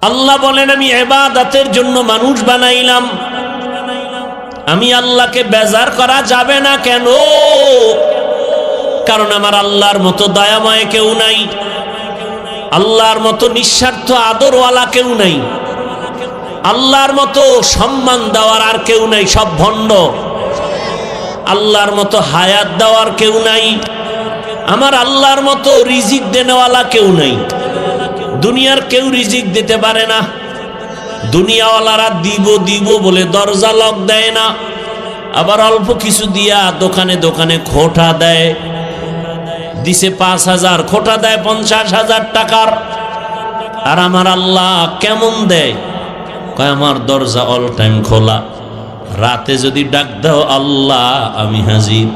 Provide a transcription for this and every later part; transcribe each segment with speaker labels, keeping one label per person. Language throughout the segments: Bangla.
Speaker 1: আল্লাহ বলেন, আমি ইবাদতের জন্য মানুষ বানাইলাম। আমি আল্লাহকে বেজার করা যাবে না কেন? কারণ আমার আল্লাহর মতো দয়াময় কেউ নাই, আল্লাহর মতো নিঃস্বার্থ আদরওয়ালা কেউ নাই, আল্লাহর মতো সম্মান দেওয়ার আর কেউ নাই, সব ভণ্ড। আল্লাহর মতো হায়াত দেওয়ার কেউ নাই, আমার আল্লাহর মতো রিজিক দেনেওয়ালা কেউ নাই। দুনিয়ার কেউ রিজিক দিতে পারে না। দুনিয়াওয়ালারা দিব দিব বলে দরজা লক দেয় না, আবার অল্প কিছু দিয়া দোকানে দোকানে খোটা দেয়। দিছে 5,000, খোটা দেয় 50,000 টাকার। আর আমার আল্লাহ কেমন দেয়? কয় আমার দরজা অল টাইম খোলা, রাতে যদি ডাক দাও আল্লাহ আমি হাজির।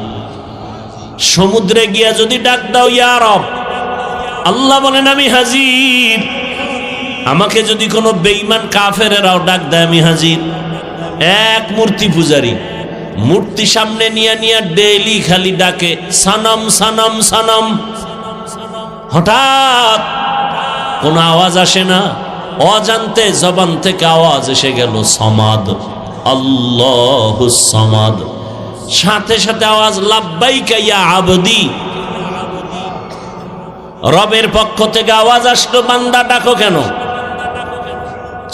Speaker 1: সমুদ্রে গিয়া যদি ডাক দাও ইয়া রব, আল্লাহ বলেন আমি হাজির। আমাকে যদি কোনো বেঈমান কাফেরেরাও ডাক দেয় আমি হাজির। এক মূর্তি পূজারী মূর্তি সামনে নিয়ে নিয়ে ডেইলি খালি ডাকে সানম সানম সানম। হঠাৎ কোনো আওয়াজ আসে না, অজান্তে জবান থেকে আওয়াজ এসে গেল সমাদ, আল্লাহুস সামাদ। সাথে সাথে আওয়াজ লাব্বাইকা ইয়া আবদি। রবের পক্ষ থেকে আওয়াজ আসলো, বান্দা ডাকো কেন?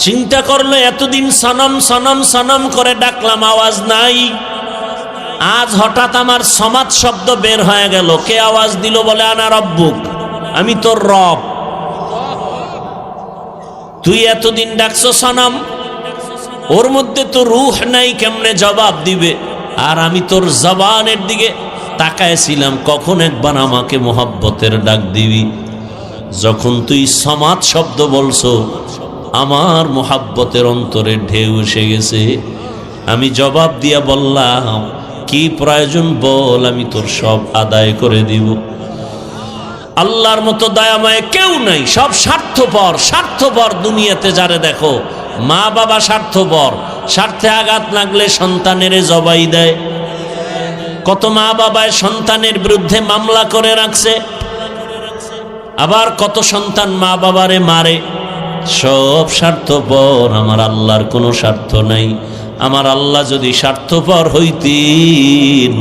Speaker 1: চিন্তা করলো এতদিন সনম সনম সনম করে ডাকলাম, আওয়াজ নাই। আজ হঠাৎ আমার সমাদ শব্দ বের হয়ে গেল। কে আওয়াজ দিল? বলে আনা রব্বুক, আমি তোর রব। তুই এতদিন ডাকছো সনম, ওর মধ্যে তো রূহ নাই, কেমনে জবাব দিবে? আর আমি তোর জবানের দিকে তাকায়ছিলাম, কখন একবার আমাকে মোহাব্বতের ডাক দিবি। যখন তুই সমাদ শব্দ বলছো, আমার মোহাব্বতের অন্তরে ঢেউ এসে গেছে। আমি জবাব দিয়া বললাম, কি প্রয়োজন বল, আমি তোর সব আদায় করে দিব। আল্লাহর মতো দয়াময় কেউ নাই, সব স্বার্থপর। স্বার্থপর দুনিয়াতে যারে দেখো, মা বাবা স্বার্থপর। স্বার্থে আঘাত লাগলে সন্তানের জবাই দেয়। কত মা বাবায় সন্তানের বিরুদ্ধে মামলা করে রাখছে, আবার কত সন্তান মা বাবারে মারে। সব স্বার্থপর, আমার আল্লাহর কোনো স্বার্থ নাই। আমার আল্লাহ যদি স্বার্থপর হইতেন,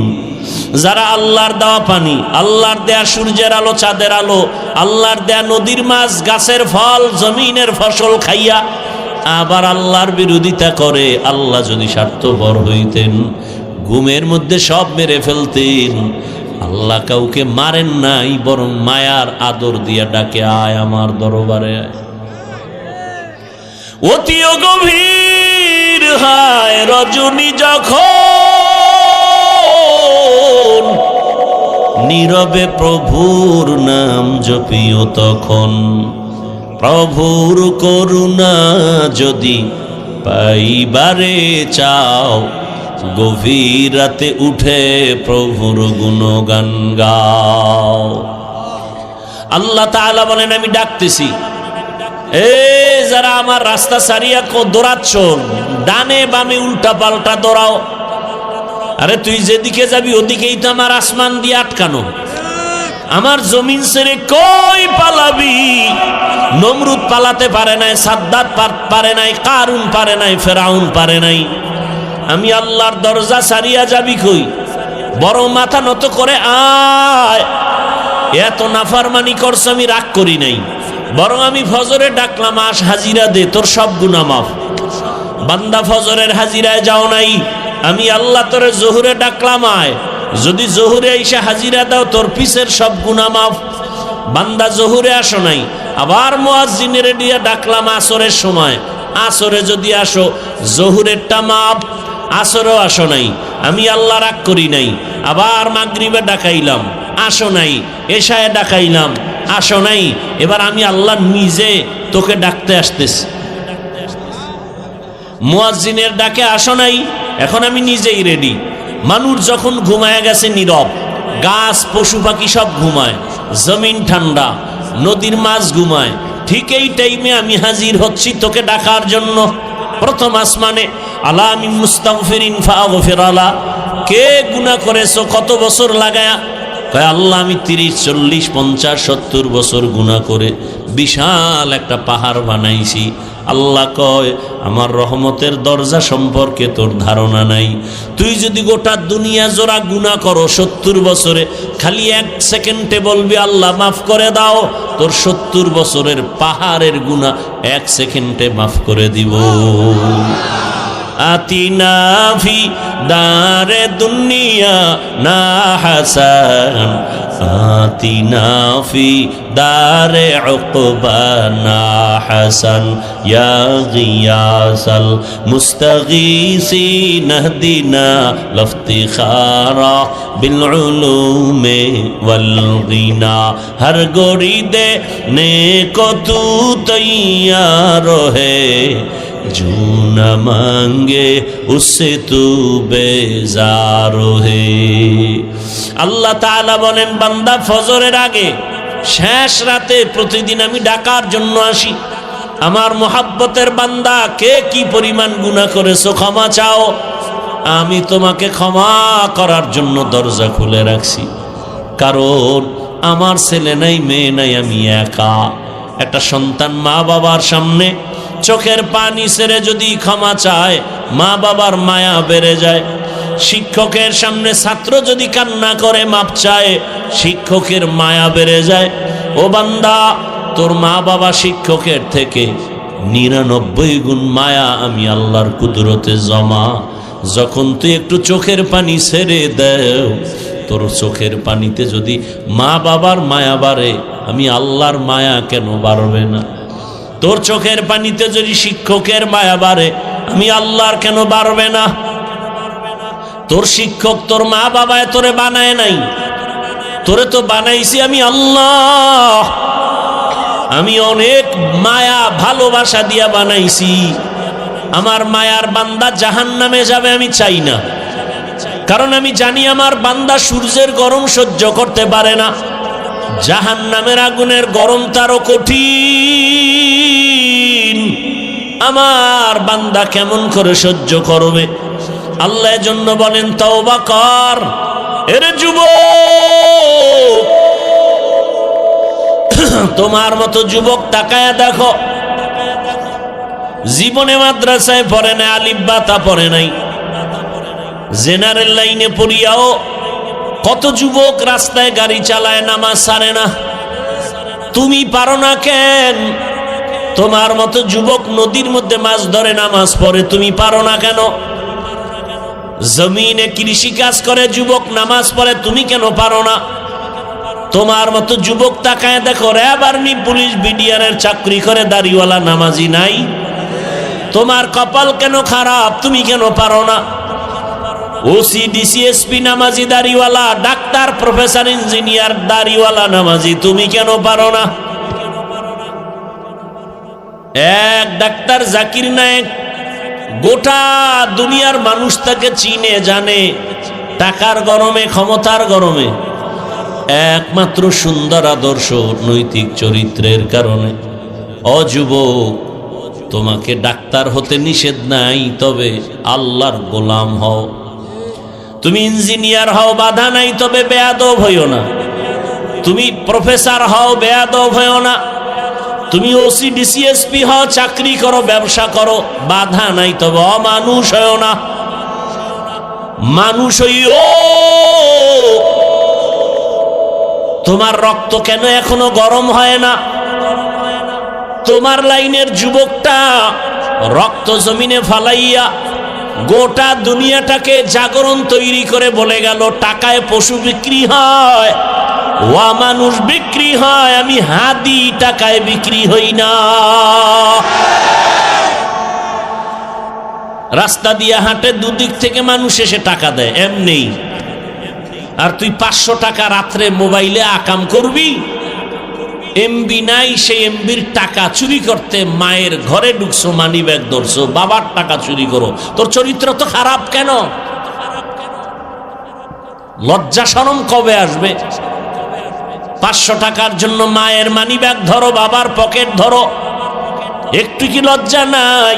Speaker 1: যারা আল্লাহর দেওয়া পানি, আল্লাহর দেয়া সূর্যের আলো, চাঁদের আলো, আল্লাহর দেয়া নদীর মাছ, গাছের ফল, জমিনের ফসল খাইয়া আবার আল্লাহর বিরোধিতা করে, আল্লাহ যদি স্বার্থপর হইতেন, ঘুমের মধ্যে সব মেরে ফেলতেন। আল্লাহ কাউকে মারেন নাই, বরং মায়ার আদর দিয়া ডাকে, আয় আমার দরবারে আয়। অতি গভীর হায় রজনী যখন, নীরবে প্রভুর নাম জপিও তখন। প্রভুর করুণা যদি পাইবারে চাও, গভীর রাতে উঠে প্রভুর গুণগান গাও। আল্লাহ তাআলা বলেন, আমি ডাকতেছি, এ যারা আমার রাস্তা সারিয়া দৌড়াচ্ছ, ডানে বামে উল্টা পাল্টা দৌড়াও। আরে তুই যেদিকে যাবি ওদিকেই তো আমার আসমান দিয়ে আটকানো। আমার জমিন ছেড়ে কই পালাবি? নমরুদ পালাতে পারে নাই, সাদ্দাত পারে নাই, কারুন পারে নাই, ফেরাউন পারে নাই। আমি আল্লাহর দরজা সারিয়া যাবি কই? বড় মাথা নত করে আয়। এত নাফরমানি করছো, আমি রাগ করি নাই, বরং আমি ফজরে ডাকলাম, আস হাজিরা দে, তোর সব গুনাহ মাফ। বান্দা ফজরের হাজিরায় যাও নাই, আমি আল্লাহ তোরে জোহরে ডাকলাম, আয়। যদি জোহরে এসে হাজিরা দাও, তোর পিছের সব গুনাহ মাফ। বান্দা জোহরে আসো নাই, আবার মুয়াজ্জিনের দিয়া ডাকলাম আসরের সময়, আসরে যদি আসো, জোহরেরটা মাফ। আসরেও আসো নাই, আমি আল্লাহ রাগ করি নাই। আবার মাগরিবে ডাকাইলাম, আসো নাই। এশায় ডাকাইলাম, আসো নাই। এবার আমি আল্লাহ নিজে তোকে ডাকতে আসতেছি। মুয়াজ্জিনের ডাকে আসো নাই, এখন আমি নিজেই রেডি। মানুষ যখন ঘুমায় গেছে নীরব, গাছ পশু পাখি সব ঘুমায়, জমিন ঠান্ডা, নদীর মাছ ঘুমায়, ঠিক এই টাইমে আমি হাজির হচ্ছি তোকে ডাকার জন্য। প্রথম আসমানে, আলা আমি মুস্তাগফিরিন ফাগফির আলা। কে গুনাহ করেছো কত বছর লাগায়া? কয় আল্লাহ আমি 30, 40, 50, 70 বছর গুনাহ করে বিশাল একটা পাহাড় বানাইছি, আল্লাহ কয় আমার রহমতের দরজা সম্পর্কে তোর ধারণা নাই। তুই যদি গোটা দুনিয়া জোড়া গুনাহ করো 70 বছরে, খালি 1 সেকেন্ডে বলবি আল্লাহ মাফ করে দাও, তোর 70 বছরের পাহাড়ের গুনাহ 1 সেকেন্ডে মাফ করে দিব। আতিনা ফি দারে দুনিয়া না হাসান, আতিনা ফি দারে উকবা না হাসান, ইয়া গিয়াসাল মুস্তাগীসিন ইহদিনা লফতিখারা বিল উলুমে ওয়াল গিনা। হর গড়ি দে নেকো তু তৈয়ার হে, जो न मांगे उससे तू बेजार है। আল্লাহ তাআলা বলেন বান্দা ফজরের আগে শেষ রাতে প্রতিদিন আমি ডাকার জন্য আসি। আমার মোহাব্বতের বান্দা কে কি পরিমাণ গুনাহ করেছো ক্ষমা চাও, আমি তোমাকে ক্ষমা করার জন্য দরজা খুলে রাখছি। কারণ আমার ছেলে নাই মেয়ে নাই, আমি একা। একটা সন্তান মা বাবার সামনে চোখের পানি ছেড়ে যদি ক্ষমা চায়, মা বাবার মায়া বেড়ে যায়। শিক্ষকের সামনে ছাত্র যদি কান্না করে মাপ চায়, শিক্ষকের মায়া বেড়ে যায়। ও বান্দা, তোর মা বাবা শিক্ষকের থেকে 99 গুণ মায়া আমি আল্লাহর কুদরতে জমা। যখন তুই একটু চোখের পানি ছেড়ে দেও, তোর চোখের পানিতে যদি মা বাবার মায়া বাড়ে, আমি আল্লাহর মায়া কেন বাড়বে না? তোর চোখের পানিতে যদি শিক্ষকের মায়া বাড়ে, আমি আল্লাহর কেন বাড়বে না? তোর শিক্ষক তোর মা বাবায় তোরে বানায় নাই, তোরে তো বানাইছি আমি আল্লাহ। আমি অনেক মায়া ভালোবাসা দিয়া বানাইছি। আমার মায়ার বান্দা জাহান্নামে যাবে আমি চাই না, কারণ আমি জানি আমার বান্দা সূর্যের গরম সহ্য করতে পারে না, জাহান্নামের আগুনের গরম তারও কঠিন। আমার বান্দা কেমন করে সহ্য করবে? আল্লাহ জন্য বলেন তওবা কর। এর যুবক, তোমার মতো যুবক তাকায়া দেখো, জীবনে মাদ্রাসায় পড়ে নাই, আলিফ বা তা পড়ে নাই, জেনারেল লাইনে পড়িয়াও কত যুবক রাস্তায় গাড়ি চালায়, নামাজ ছাড়ে না। তুমি পারো না কেন? তোমার মতো যুবক নদীর মধ্যে মাছ ধরে নামাজ পড়ে, তুমি পারো না কেন? জমিনে কৃষি কাজ করে যুবক নামাজ পড়ে, তুমি কেন পারো না? তোমার মতো যুবক তাকায় দেখো, র্যাব আর্মি পুলিশ বিডিআরের চাকরি করে দাড়িওয়ালা নামাজি নাই। তোমার কপাল কেন খারাপ? তুমি কেন পারো না? ওসি ডিসিএসপি নামাজি দাড়িওয়ালা, ডাক্তার প্রফেসর ইঞ্জিনিয়ার দাড়িওয়ালা নামাজি, তুমি কেন পারো না? এক ডাক্তার জাকির নায়েক, গোটা দুনিয়ার মানুষ তাকে চিনে জানে, টাকার গরমে ক্ষমতার গরমে, একমাত্র সুন্দর আদর্শ নৈতিক চরিত্রের কারণে। অযুবক, তোমাকে ডাক্তার হতে নিষেধ নাই, তবে আল্লাহর গোলাম হও। তুমি ইঞ্জিনিয়ার হও, বাধা নাই, তবে বেয়াদব হইও না। তুমি প্রফেসর হও, বেয়াদব হইও না। তুমি ওসি ডিসিএসপি হও, চাকরি করো, ব্যবসা করো, বাধা নাই, তবে অমানুষ হইও না। মানুষ হইও। তোমার রক্ত কেন এখনো গরম হয় না? তোমার লাইনের যুবকটা রক্ত জমিনে ফালাইয়া গোটা দুনিয়াটাকে জাগরণ তৈরি করে বলে গেল, টাকায় পশু বিক্রি হয়, ওয়া মানুষ বিক্রি হয়, আমি হাদি টাকায় বিক্রি হই না। রাস্তা দিয়ে হাঁটে, দুদিক থেকে মানুষ এসে টাকা দেয় এমনি। আর তুই 500 টাকা রাত্রে মোবাইলে আকাম করবি, এমবি নাই, সেই এমবির টাকা চুরি করতে মায়ের ঘরে ঢুকছো, মানি ব্যাগ ধরছো, বাবার টাকা চুরি করো। তোর চরিত্র তো খারাপ কেন? লজ্জা শরম কবে আসবে? 500 টাকার জন্য মায়ের মানি ব্যাগ ধরো, বাবার পকেট ধরো, একটু কি লজ্জা নাই?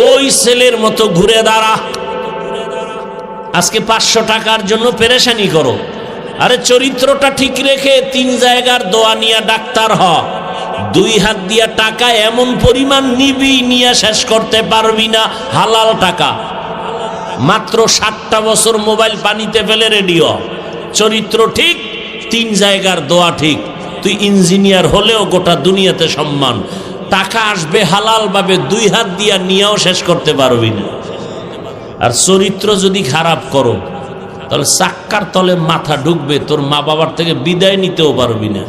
Speaker 1: ওই ছেলের মতো ঘুরে দাঁড়া। আজকে 500 টাকার জন্য পেরেশানি করো। আরে চরিত্রটা ঠিক রেখে 3 জায়গার দোয়া নিয়ে ডাক্তার হ, দুই হাত দিয়া টাকা এমন পরিমাণ নিবি, নিয়ে শেষ করতে পারবি না। হালাল টাকা। মাত্র 60টা বছর মোবাইল পানিতে ফেলে রেডিও, চরিত্র ঠিক, 3 জায়গার দোয়া ঠিক, তুই ইঞ্জিনিয়ার হলেও গোটা দুনিয়াতে সম্মান। টাকা আসবে হালাল ভাবে, 2 হাত দিয়া নিয়েও শেষ করতে পারবি না। আর চরিত্র যদি খারাপ করো তাহলে চাক্কার তলে মাথা ঢুকবে, তোর মা বাবার থেকে বিদায় নিতেও পারবি না।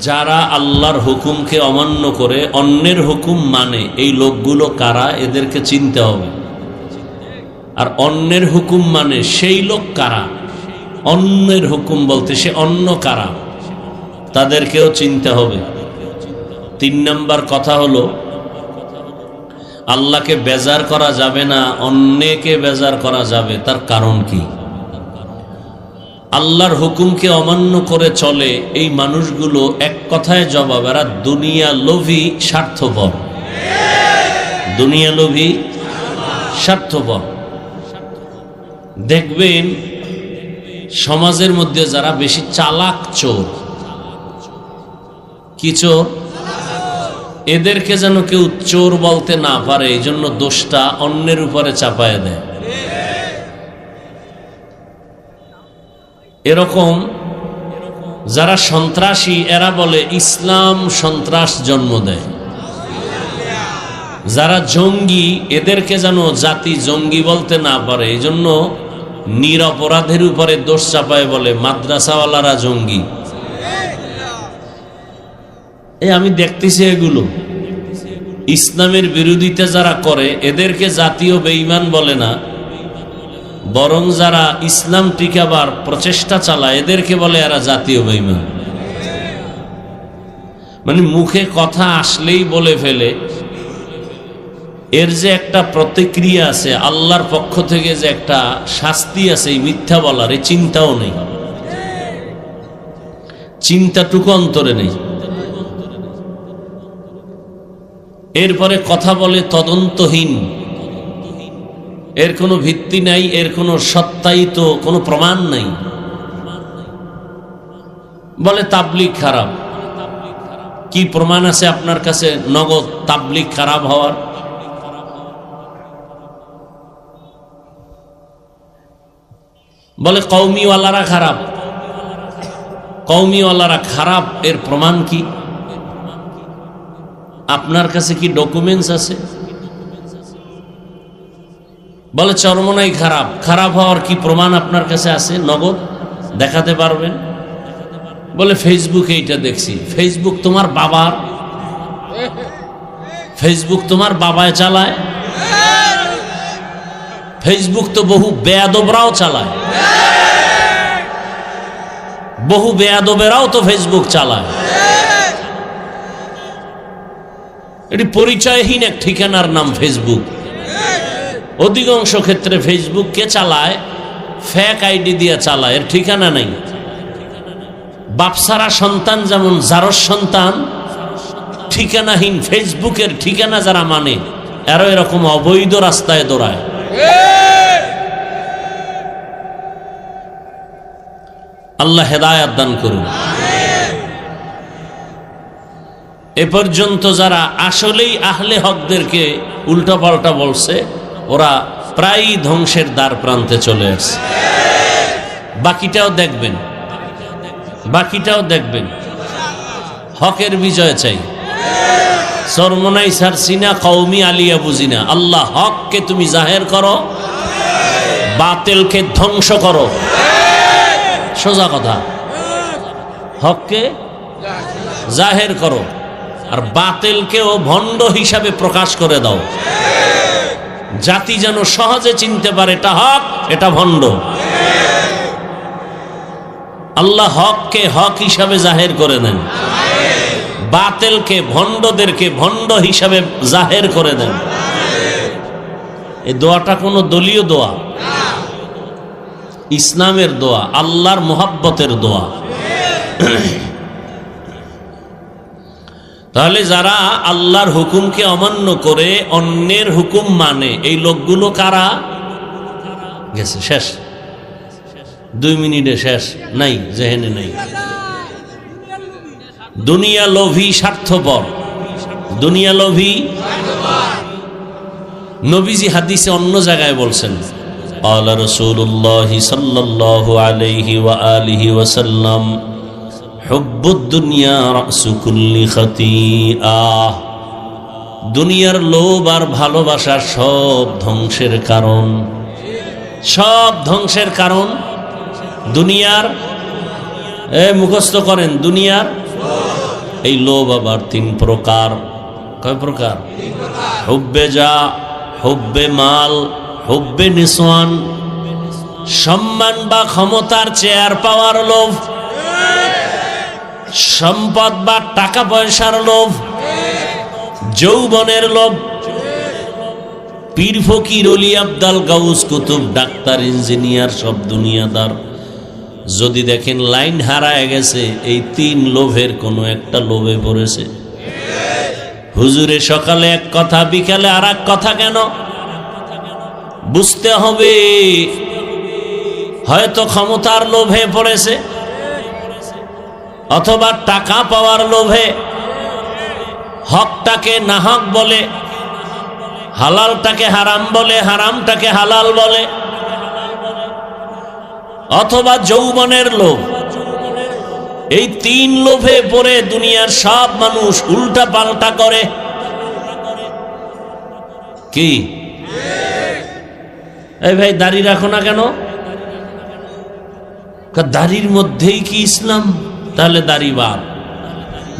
Speaker 1: যারা আল্লাহর হুকুমকে অমান্য করে অন্যের হুকুম মানে, এই লোকগুলো কারা এদেরকে চিনতে হবে। আর অন্যের হুকুম মানে সেই লোক কারা, অন্যের হুকুম বলতে সে অন্য কারা, তাদেরকেও চিনতে হবে। 3 নম্বর কথা হলো, আল্লাহকে বেজার করা যাবে না, অন্যকে বেজার করা যাবে। তার কারণ কি? আল্লাহর হুকুমকে অমান্য করে চলে এই মানুষগুলো এক কথায় জবাব, এরা দুনিয়া লোভী, স্বার্থপর। দুনিয়া লোভী, স্বার্থপর। দেখবেন সমাজের মধ্যে যারা বেশি চালাক চোর, কি চোর, এদেরকে যেন কেউ চোর বলতে না পারে, এই জন্য দোষটা অন্যের উপরে চাপায় দেয়। এরকম যারা সন্ত্রাসী, এরা বলে ইসলাম সন্ত্রাস জন্ম দেয়। যারা জঙ্গি, এদেরকে যেন জাতি জঙ্গি বলতে না পারে, এই জন্য নিরপরাধের উপরে দোষ চাপায় বলে মাদ্রাসাওয়ালারা জঙ্গি। আমি দেখতেছি এগুলো ইসলামের বিরোধিতা যারা করে এদেরকে জাতীয় বেঈমান বলে না, বরং যারা ইসলাম টিকাবার প্রচেষ্টা চালায় এদেরকে বলে এরা জাতীয় বেঈমান। মানে মুখে কথা আসলেই বলে ফেলে। এর যে একটা প্রতিক্রিয়া আছে আল্লাহর পক্ষ থেকে, যে একটা শাস্তি আছে এই মিথ্যা বলার, এই চিন্তাও নেই, চিন্তাটুকু অন্তরে নেই। এরপরে কথা বলে তদন্তহীন, এর কোনো ভিত্তি নাই, এর কোনো সত্যায়িত কোনো প্রমাণ নাই। বলে তাবলীগ খারাপ। কি প্রমাণ আছে আপনার কাছে নগদ তাবলীগ খারাপ হওয়ার? বলে কওমিওয়ালারা খারাপ। কওমিওয়ালারা খারাপ, এর প্রমাণ কি? আপনার কাছে কি ডকুমেন্টস আছে? বলে চরমনাই খারাপ। খারাপ হওয়ার কি প্রমাণ আপনার কাছে আছে? নগদ দেখাতে পারবেন? বলে ফেসবুকে এইটা দেখছি। ফেসবুক তোমার বাবার? ফেসবুক তোমার বাবায় চালায়? ফেসবুক তো বহু বেয়াদবরাও চালায়, বহু বেয়াদবেরাও তো ফেসবুক চালায়। এটি পরিচয়হীন এক ঠিকানার নাম ফেসবুক। অধিকাংশ ক্ষেত্রে ফেসবুক কে চালায়? ফেক আইডি দিয়ে চালায়, এর ঠিকানা নেই। বাপসারা সন্তান যেমন জারস সন্তান, ঠিকানাহীন ফেসবুকের ঠিকানা যারা মানে এরা এরকম অবৈধ রাস্তায় দৌড়ায়। আল্লাহ হেদায়েত দান করুন। এ পর্যন্ত যারা আসলেই আহলে হকদেরকে উল্টাপাল্টা বলছে, ওরা প্রায় ধ্বংসের দ্বার প্রান্তে চলে আসছে। বাকিটাও দেখবেন, বাকিটাও দেখবেন। হকের বিজয় চাই। সরমনাই সারসিনা কওমি আলিয়া বুঝিনা। আল্লাহ হককে তুমি জাহের করো, বাতিলকে ধ্বংস করো। সোজা কথা, হককে জাহের করো আর বাতিলকেও ভণ্ড হিসাবে প্রকাশ করে দাও। জাতি যেন সহজে চিনতে পারে এটা হক, এটা ভণ্ড। আল্লাহ হককে হক হিসাবে জাহের করে দেন, বাতিলকে ভণ্ডদেরকে ভণ্ড হিসাবে জাহের করে দেন। এই দোয়াটা কোনো দলীয় দোয়া, ইসলামের দোয়া, আল্লাহর মোহাব্বতের দোয়া। তাহলে যারা আল্লাহর হুকুমকে অমান্য করে অন্যের হুকুম মানে, এই লোকগুলো কারা? গেছে, শেষ। 2 মিনিটে শেষ, নাই জেহেনে নাই। দুনিয়া লোভী, স্বার্থপর, দুনিয়া লোভী। নবীজি হাদিসে অন্য জায়গায় বলছেন, ক্বালা রাসূলুল্লাহি সাল্লাল্লাহু আলাইহি ওয়া আলিহি ওয়াসাল্লাম, হুব্বুদ দুনিয়া রাসু কুল্লি খাতিআহ। দুনিয়ার লোভ আর ভালোবাসা সব ধ্বংসের কারণ, সব ধ্বংসের কারণ। দুনিয়ার মুখস্থ করেন, দুনিয়ার এই লোভ আবার 3 প্রকার। কয় প্রকার? হুব্বে যা, হুব্বে মাল, হুব্বে নিসওয়ান। সম্মান বা ক্ষমতার চেয়ার পাওয়ার লোভ, সম্পদ বা টাকা পয়সার লোভ, যৌবনের লোভ। পীর ফকির অলি আবদাল গাউস কুতুব ডাক্তার ইঞ্জিনিয়ার সব দুনিয়াদার। যদি দেখেন লাইন হারায় গেছে, এই 3 লোভের কোনো একটা লোভে পড়েছে। হুজুরে সকালে এক কথা, বিকালে আর এক কথা কেন? বুঝতে হবে হয়তো ক্ষমতার লোভে পড়েছে, অথবা টাকা পাওয়ার লোভে হকটাকে নাহক বলে, হালালটাকে হারাম বলে, হারামটাকে হালাল বলে, অথবা যৌবনের লোভ। এই 3 লোভে পড়ে দুনিয়ার সব মানুষ উল্টা পাল্টা করে। কি এই ভাই দাড়ি রাখো না কেন? দাড়ির মধ্যেই কি ইসলাম? তাহলে দাড়ি বাদ।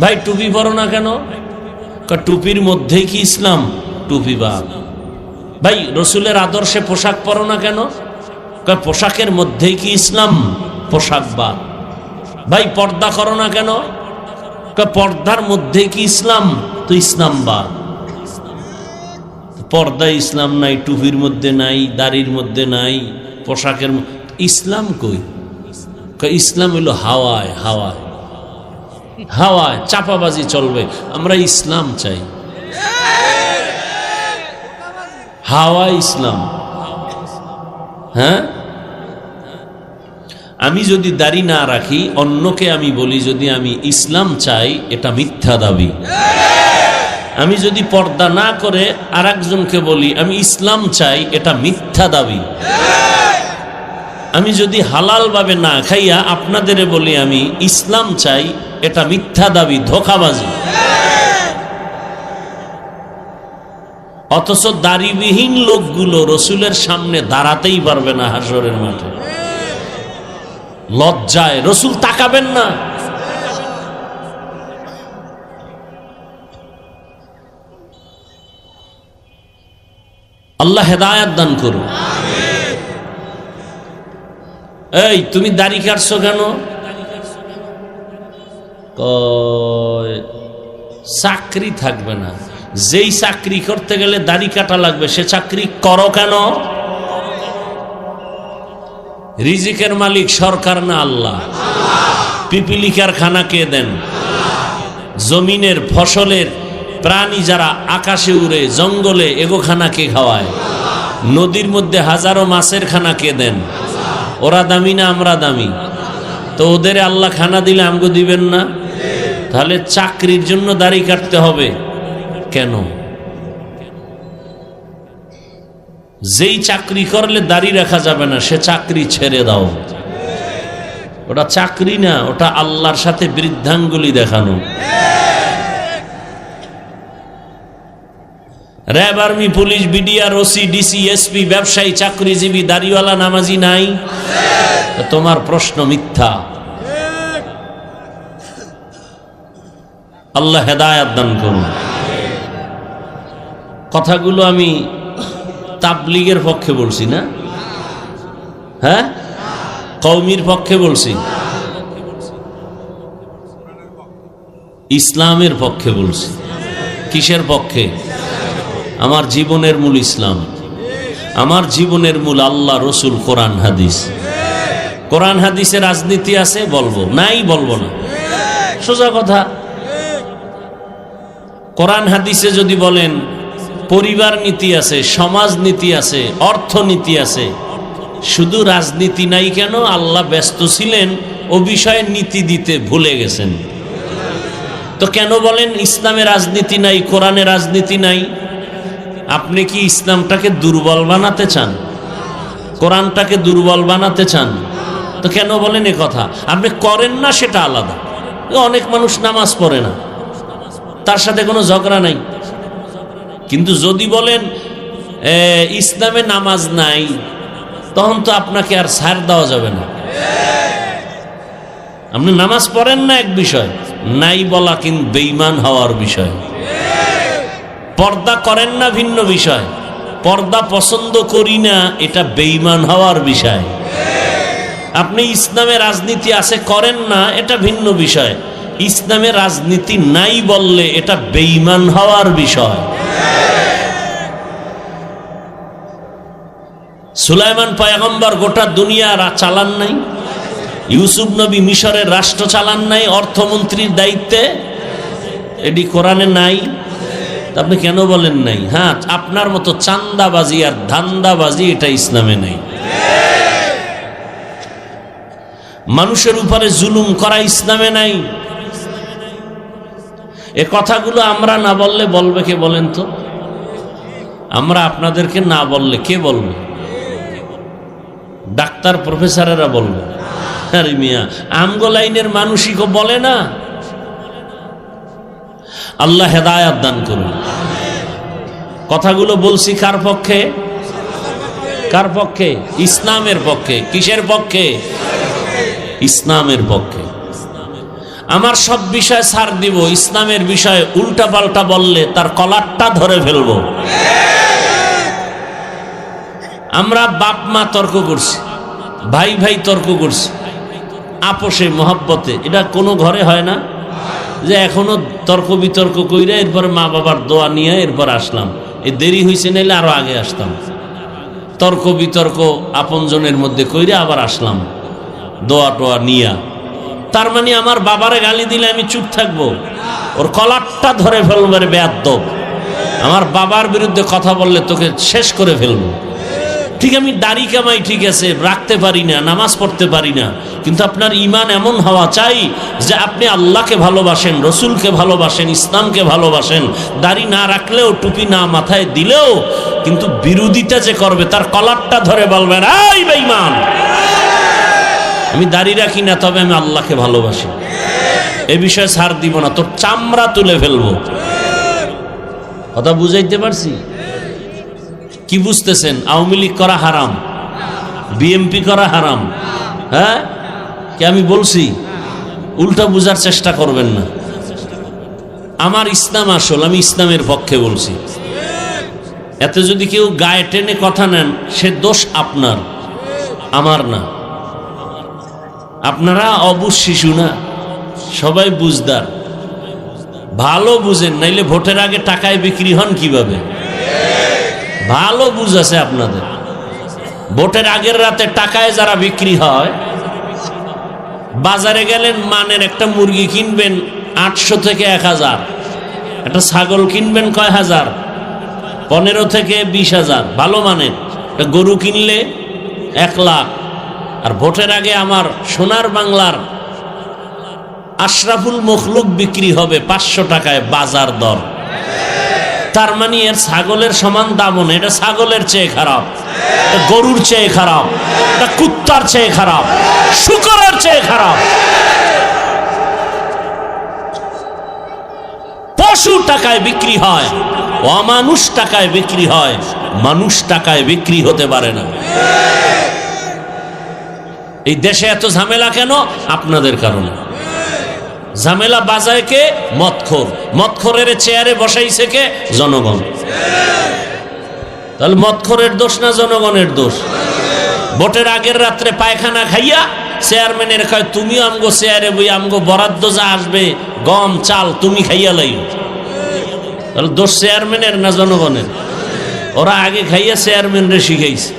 Speaker 1: ভাই টুপি পরো না কেন? টুপির মধ্যেই কি ইসলাম? টুপি বাদ। ভাই রসুলের আদর্শে পোশাক পরো না কেন? পোশাকের মধ্যেই কি ইসলাম? পোশাক বাদ। ভাই পর্দা করো না কেন? পর্দার মধ্যে কি ইসলাম? তো ইসলাম বাদ। পর্দায় ইসলাম নাই, টুপির মধ্যে নাই, দাড়ির মধ্যে নাই, পোশাকের ইসলাম কই? ইসলাম হইল হাওয়ায়, হাওয়ায়, হাওয়ায় চাপাবাজি চলবে। আমরা ইসলাম চাই, হাওয়ায় ইসলাম। হ্যাঁ, আমি যদি দাড়ি না রাখি, অন্যকে আমি বলি যদি আমি ইসলাম চাই, এটা মিথ্যা দাবি। আমি যদি পর্দা না করে আরেকজনকে বলি আমি ইসলাম চাই, এটা মিথ্যা দাবি। আমি যদি হালাল ভাবে না খাইয়া আপনাদের বলি আমি ইসলাম চাই, এটা মিথ্যা দাবি, ধোঁকাবাজি। অথচ দাড়িবিহীন লোকগুলো রসুলের সামনে দাঁড়াতেই পারবে না হাসরের মাঠে, লজ্জায় রসুল তাকাবেন না। আল্লাহ হেদায়েত দান করুন। এই তুমি দাড়ি কাটছো কেন? চাকরি থাকবে না। যেই চাকরি করতে গেলে দাড়ি কাটা লাগবে, সে চাকরি করো কেন? রিজিকের মালিক সরকার না আল্লাহ? পিপিলিকার খানা কে দেন? জমিনের ফসলের প্রাণী যারা আকাশে উড়ে, জঙ্গলে, এগো খানা কে খাওয়ায়? নদীর মধ্যে হাজারো মাছের খানা কে দেন? ওরা দামি না আমরা দামি? তো ওদের আল্লাহ খানা দিলে আমগো দিবেন না? তাহলে চাকরির জন্য দাড়ি কাটতে হবে কেন? যেই চাকরি করলে দাড়ি রাখা যাবে না, সে চাকরি ছেড়ে দাও। ওটা চাকরি না, ওটা আল্লাহর সাথে বৃদ্ধাঙ্গুলি দেখানো। RAB, army, police, BDR, OC, DC, SP, ব্যবসায়ী, চাকরিজীবী, দাড়িওয়ালা, নামাজি নাই? তোমার প্রশ্ন মিথ্যা। আল্লাহ হেদায়েত দান করুন। কথাগুলো আমি তাবলীগের পক্ষে বলছি না, হ্যাঁ, কওমির পক্ষে বলছি, ইসলামের পক্ষে বলছি। কিসের পক্ষে? আমার জীবনের মূল ইসলাম, আমার জীবনের মূল আল্লাহ, রসুল, কোরআন, হাদিস। কোরআন হাদিসে রাজনীতি আছে বলবো, নাই বলবো না, সোজা কথা। কোরআন হাদিসে যদি বলেন পরিবার নীতি আছে, সমাজ নীতি আছে, অর্থনীতি আছে, শুধু রাজনীতি নাই কেন? আল্লাহ ব্যস্ত ছিলেন ও বিষয়ে নীতি দিতে ভুলে গেছেন। তো কেন বলেন ইসলামে রাজনীতি নাই, কোরআনে রাজনীতি নাই? আপনি কি ইসলামটাকে দুর্বল বানাতে চান? কোরআনটাকে দুর্বল বানাতে চান? তো কেন বলেন এ কথা? আপনি করেন না সেটা আলাদা। অনেক মানুষ নামাজ পড়ে না, তার সাথে কোনো ঝগড়া নাই। কিন্তু যদি বলেন ইসলামে নামাজ নাই, তখন তো আপনাকে আর ছাড় দেওয়া যাবে না। আপনি নামাজ পড়েন না এক বিষয়, নাই বলা কিন্তু বেঈমান হওয়ার বিষয়। পর্দা করেন না ভিন্ন বিষয়, পর্দা পছন্দ করি না এটা বেঈমান হওয়ার বিষয়। আপনি ইসলামে রাজনীতি আছে করেন না এটা ভিন্ন বিষয়, ইসলামে রাজনীতি নাই বললে এটা বেঈমান হওয়ার বিষয়। সুলাইমান পয়গম্বর গোটা দুনিয়া চালান নাই, ইউসুফ নবী মিশরের রাষ্ট্র চালান নাই অর্থমন্ত্রীর দায়িত্বে, এটি কোরআনে নাই। আপনি কেন বলেন নাই? হ্যাঁ, আপনার মতো চান্দাবাজি আর ধান্দাবাজি এটা ইসলামে নেই। মানুষের উপরে জুলুম করা ইসলামে নাই। এ কথাগুলো আমরা না বললে বলবে কে বলেন তো? আমরা আপনাদেরকে না বললে কে বলবে? ডাক্তার প্রফেসরেরা বলবে। আরে মিয়া, আমগো লাইনের মানুষই কো বলে না। আল্লাহ হেদায়াত দান করুন। কথাগুলো বলছি কার পক্ষে? কার পক্ষে? ইসলামের পক্ষে। কিসের পক্ষে? ইসলামের পক্ষে। আমার সব বিষয় ছাড় দিব, ইসলামের বিষয়ে উল্টা পাল্টা বললে তার কলারটা ধরে ফেলবো। আমরা বাপ মা তর্ক করছি, ভাই ভাই তর্ক করছি, আপোষে মহব্বতে। এটা কোনো ঘরে হয় না যে এখনো তর্ক বিতর্ক কইরা এরপর মা বাবার দোয়া নিয়ে এরপর আসলাম। এই দেরি হয়েছে, নাইলে আরো আগে আসতাম। তর্ক বিতর্ক আপনজনের মধ্যে কইরা আবার আসলাম দোয়া টোয়া নিয়া। তার মানে আমার বাবারে গালি দিলে আমি চুপ থাকবো? ওর কলারটা ধরে ফেলবো। বেয়াদ্দব, আমার বাবার বিরুদ্ধে কথা বললে তোকে শেষ করে ফেলবো। ঠিক, আমি দাড়ি কামাই ঠিক আছে, রাখতে পারি না, নামাজ পড়তে পারি না, কিন্তু আপনার ঈমান এমন হওয়া চাই যে আপনি আল্লাহকে ভালোবাসেন, রসুলকে ভালোবাসেন, ইসলামকে ভালোবাসেন। দাড়ি না রাখলেও, টুপি না মাথায় দিলেও, কিন্তু বিরোধিতা যে করবে তার কলারটা ধরে বলবেন, এই বেঈমান, আমি দাড়ি রাখি না, তবে আমি আল্লাহকে ভালোবাসি, এ বিষয়ে ছাড় দিব না, তোর চামড়া তুলে ফেলবো। কথা বুঝাইতে পারছি? কি বুঝতেছেন? আওয়ামী লীগ করা হারাম, বিএমপি করা হারাম। হ্যাঁ, কি আমি বলছি? উল্টা বুঝার চেষ্টা করবেন না। আমার ইসলাম আসল, আমি ইসলামের পক্ষে বলছি। এতে যদি কেউ গায়ে টেনে কথা নেন, সে দোষ আপনার, আমার না। আপনারা অবুঝ শিশু না, সবাই বুঝদার, ভালো বুঝেন, নাইলে ভোটের আগে টাকায় বিক্রি হন কিভাবে? ভালো বুঝ আছে আপনাদের। ভোটের আগের রাতে টাকায় যারা বিক্রি হয়, বাজারে গেলেন মানের একটা মুরগি কিনবেন 800 থেকে 1000, একটা ছাগল কিনবেন কয় হাজার, 15 থেকে 20,000 ভালো মানের। একটা গরু কিনলে 1 লাখ। আর ভোটের আগে আমার সোনার বাংলার আশরাফুল মখলুক বিক্রি হবে 500 টাকায় বাজার দর। তার মানে এর ছাগলের সমান দামও না, এটা ছাগলের চেয়ে খারাপ, গরুর চেয়ে খারাপ, এটা কুত্তার চেয়ে খারাপ, শুকরের চেয়ে খারাপ। পশু টাকায় বিক্রি হয়, অমানুষ টাকায় বিক্রি হয়, মানুষ টাকায় বিক্রি হতে পারে না। এই দেশে এত ঝামেলা কেন? আপনাদের কারণে। ঝামেলা বাজায় কে? মদখোর। মদখোরের চেয়ারে বসাইছে কে? জনগণ। তাহলে মদখোরের দোষ না জনগণের দোষ? ভোটের আগের রাত্রে পায়খানা খাইয়া চেয়ারম্যানের কয়, তুমি আমগো চেয়ারে বই, আমগো বরাদ্দ যা আসবে গম চাল তুমি খাইয়া লাই। তাহলে দোষ চেয়ারম্যানের না জনগণের? ওরা আগে খাইয়া চেয়ারম্যানরে শিখাইছে,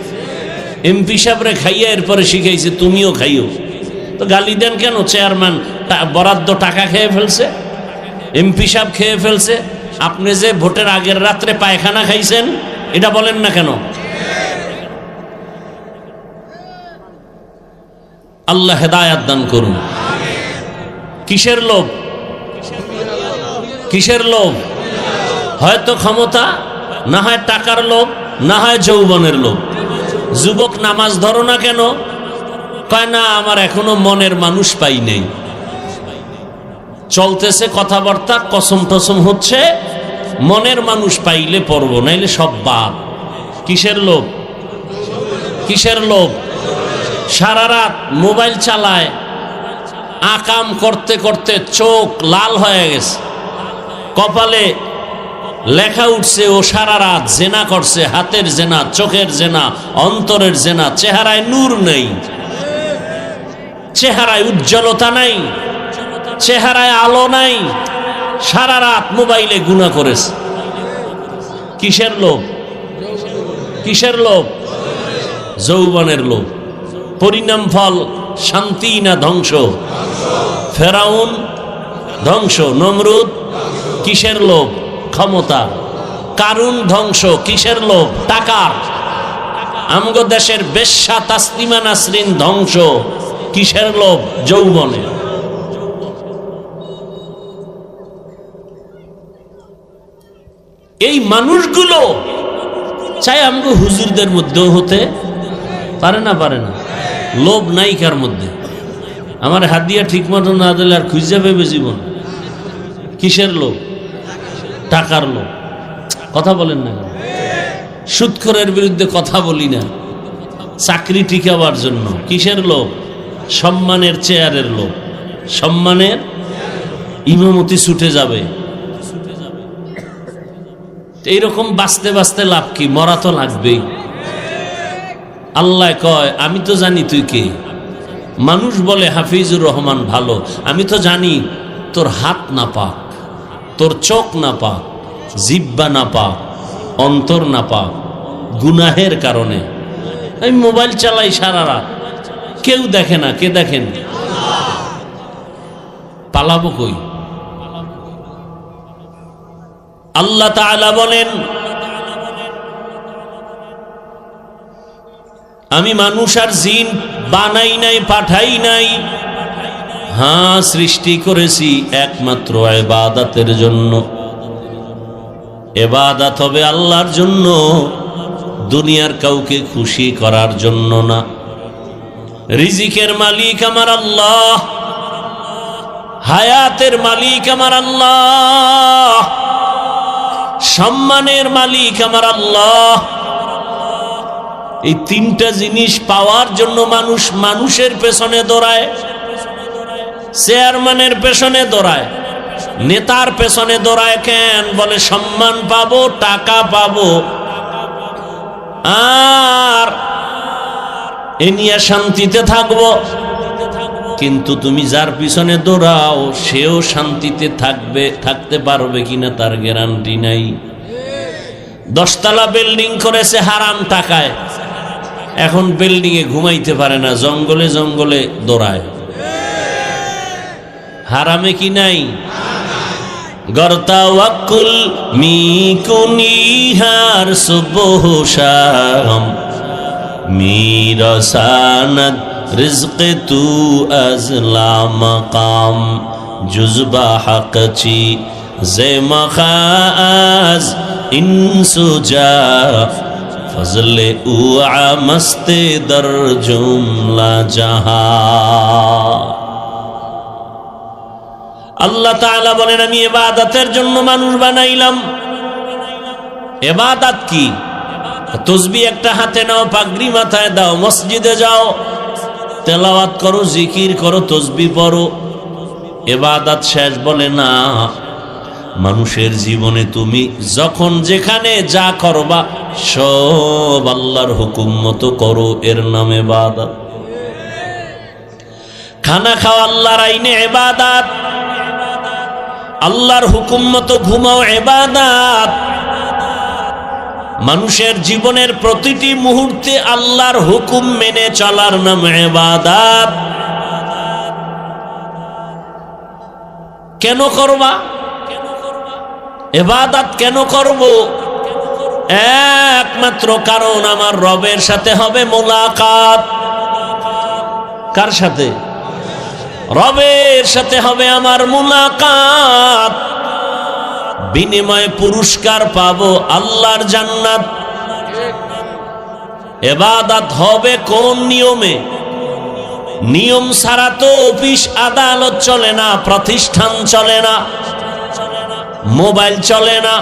Speaker 1: এমপি সাহেবরে খাইয়া এরপরে শিখাইছে তুমিও খাইও। তো গালি দেন কেন? চেয়ারম্যান বরাদ্দ টাকা খেয়ে ফেলছে, এমপি সাহেব খেয়ে ফেলছে, আপনি যে ভোটের আগের রাত্রে পায়খানা খাইছেন এটা বলেন না কেন? আল্লাহ হেদায়াত দান করুন। কিসের লোভ? কিসের লোভ? হয়তো ক্ষমতা, না হয় টাকার লোভ, না হয় যৌবনের লোভ। যুবক নামাজ ধরো না কেন? কয় না, আমার এখনো মনের মানুষ পাই নেই। চলতেছে কথাবার্তা, কসম টসম হচ্ছে, মনের মানুষ পাইলে পড়বো, নাইলে সব বাদ। কিসের লোভ? কিসের লোভ? সারা রাত মোবাইল চালায়, আকাম করতে করতে চোখ লাল হয়ে গেছে, কপালে লেখা উঠছে ও সারা রাত জেনা করছে, হাতের জেনা, চোখের জেনা, অন্তরের জেনা। চেহারায় নূর নেই, চেহারায় উজ্জ্বলতা নাই, চেহারায় আলো নাই, সারা রাত মোবাইলে গুনাহ করেছে। কিসের লোভ? কিসের লোভ? যৌবনের লোভ। পরিণাম ফল শান্তি না ধ্বংস? ফেরাউন ধ্বংস, নমরুদ কিসের লোভ? ক্ষমতা। কারুন ধ্বংস, কিসের লোভ? টাকার। আমগো দেশের বেশ্যা তাসলিমা নাসরিন ধ্বংস, কিসের লোভ? যৌবনের। এই মানুষগুলো চাই আমগো হুজুরদের মধ্যেও হতে পারে না? পারে না? লোভ নাই কার মধ্যে? আমার হাদিয়া ঠিক মতো না দিলে আর খুঁজে পেবে জীবন। কিসের লোভ? টাকার লোভ। কথা বলেন না কেন? সুদখোরের বিরুদ্ধে কথা বলি না, চাকরি টিকাবার জন্য। কিসের লোভ? সম্মানের চেয়ারের লোভ। সম্মানের ইমামতি ছুটে যাবে। এইরকম বাঁচতে বাঁচতে লাভ কি? মরা তো লাগবেই। আল্লাহ কয়, আমি তো জানি তুই কে। মানুষ বলে হাফিজুর রহমান ভালো, আমি তো জানি তোর হাত না পাক, তোর চোখ না পাক, জিহ্বা না পাক, অন্তর না পাক, গুনাহের কারণে। আমি মোবাইল চালাই সারা রাত, কেউ দেখে না। কে দেখেন? পালাবো কই? আল্লাহ তাআলা বলেন, আমি মানুষ আর জিন বানাই নাই, পাঠাই নাই। হ্যাঁ, সৃষ্টি করেছি একমাত্র ইবাদতের জন্য। ইবাদত হবে আল্লাহর জন্য, দুনিয়ার কাউকে খুশি করার জন্য না। রিজিকের মালিক আমার আল্লাহ, হায়াতের মালিক আমার আল্লাহ, সম্মানের মালিক আমার আল্লাহ। এই তিনটা জিনিস পাওয়ার জন্য মানুষ মানুষের পেছনে দৌড়ায়, চেয়ারম্যানের পেছনে দৌড়ায়, নেতার পেছনে দৌড়ায়। কেন? বলে সম্মান পাবো, টাকা পাবো, আর এ নিয়ে শান্তিতে থাকবো। কিন্তু তুমি যার পিছনে দৌড়াও সেও শান্তিতে থাকতে পারবে কিনা তার গ্যারান্টি নাই। 10 তলা বিল্ডিং করেছে হারাম টাকায়, এখন বিল্ডিং এ ঘুমাইতে পারে না, জঙ্গলে জঙ্গলে দৌড়ায়। হারামে কি নাই? গর্তা ওয়াকুল মিকুনিহার সুবহ শাম মিরাসানাত রিজকে তু আজলা মাকাম জুজবা হাকচি জে মখাজ ইনসুজা ফজলে উআ মস্তে দর জুমলা জাহা। আল্লাহ তাআলা বলেন, আমি ইবাদতের জন্য মানুষ বানাইলাম। ইবাদত কি? তাসবিহ একটা হাতে নাও, পাগড়ি মাথায় দাও, মসজিদে যাও, তেলাওয়াত করো, জিকির করো, তাসবিহ পড়ো। ইবাদত শেষ? বলে না। মানুষের জীবনে তুমি যখন যেখানে যা করবা সব আল্লাহর হুকুম মতো করো, এর নাম ইবাদত। খানা খাওয়া আল্লাহর আইনে ইবাদত, আল্লাহর হুকুম মতো ঘুমাও ইবাদত। মানুষের জীবনের প্রতিটি মুহূর্তে আল্লাহর হুকুম মেনে চলার নাম ইবাদত। কেন করবা ইবাদত? কেন করব? একমাত্র কারণ আমার রবের সাথে হবে মোলাকাত। কার সাথে? রবের সাথে হবে আমার মুলাকাত। বিনিময়ে পুরস্কার পাবো আল্লাহর জান্নাত। ইবাদত হবে কোন নিয়মে? নিয়ম ছাড়া তো অফিস আদালত চলে না, প্রতিষ্ঠান চলে না, মোবাইল চলে না,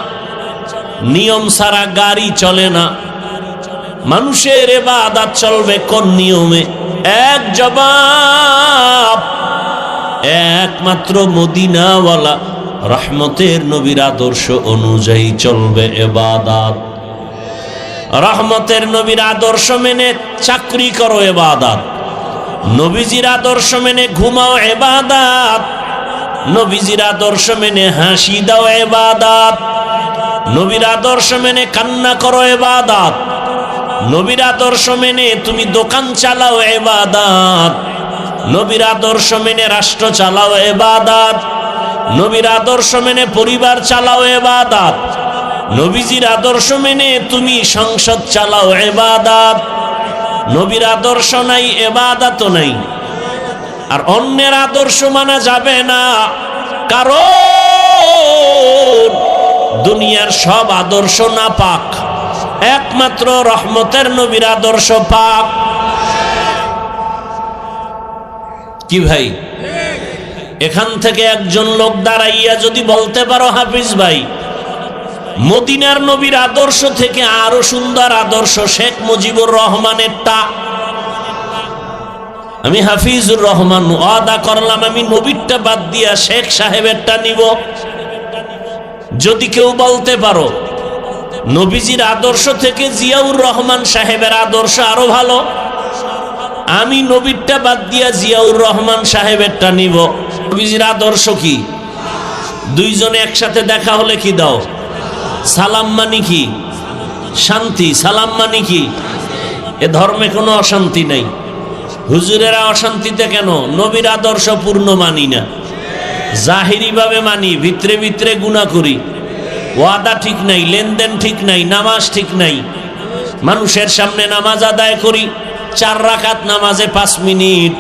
Speaker 1: নিয়ম ছাড়া গাড়ি চলে না। মানুষের ইবাদত চলবে কোন নিয়মে? এক জবাব, একমাত্র মদিনাওয়ালা রহমতের নবীর আদর্শ অনুযায়ী চলবে ইবাদত। রহমতের নবীর আদর্শ মেনে চাকরি করো ইবাদত, নবীজির আদর্শ মেনে ঘুমাও ইবাদত, নবীজির আদর্শ মেনে হাসি দাও ইবাদত, নবীর আদর্শ মেনে কান্না করো ইবাদত, নবীর আদর্শ মেনে তুমি দোকান চালাও ইবাদত, নবীর আদর্শ মেনে রাষ্ট্র চালাও ইবাদত, নবীর আদর্শ মেনে পরিবার চালাও ইবাদত, নবীজির আদর্শ মেনে তুমি সংসদ চালাও ইবাদত। নবীর আদর্শ নাই, ইবাদত নাই। আর অন্যের আদর্শ মানা যাবে না, কারণ দুনিয়ার সব আদর্শ না পাক, একমাত্র রহমতের নবীর আদর্শ পাক। কি ভাই, এখান থেকে একজন লোক দাঁড়াইয়া যদি বলতে পারো হাফিজ ভাই, মদিনার নবীর আদর্শ থেকে আরো সুন্দর আদর্শ শেখ মুজিবুর রহমানেরটা, আমি হাফিজুর রহমান ওয়াদা করলাম আমি নবীরটা বাদ দিয়া শেখ সাহেবেরটা নিব। যদি কেউ বলতে পারো নবীজির আদর্শ থেকে জিয়াউর রহমান সাহেবের আদর্শ আরো ভালো, আমি নবীরটা বাদ দিয়া জিয়াউর রহমান সাহেবেরটা নিব। নবীজির আদর্শ কি? দুইজনে একসাথে দেখা হলে কি দাও? সালাম মানে কি? শান্তি। সালাম মানে কি? এ ধর্মে কোনো অশান্তি নাই। হুজুরেরা অশান্তিতে কেন? নবীর আদর্শ পূর্ণ মানি না, জাহিরি ভাবে মানি, ভিতরে ভিতরে গুনাহ করি, ওয়াদা ঠিক নাই, লেনদেন ঠিক নাই, নামাজ ঠিক নাই। মানুষের সামনে নামাজ আদায় করি 4 রাকাত নামাজে 5 মিনিট,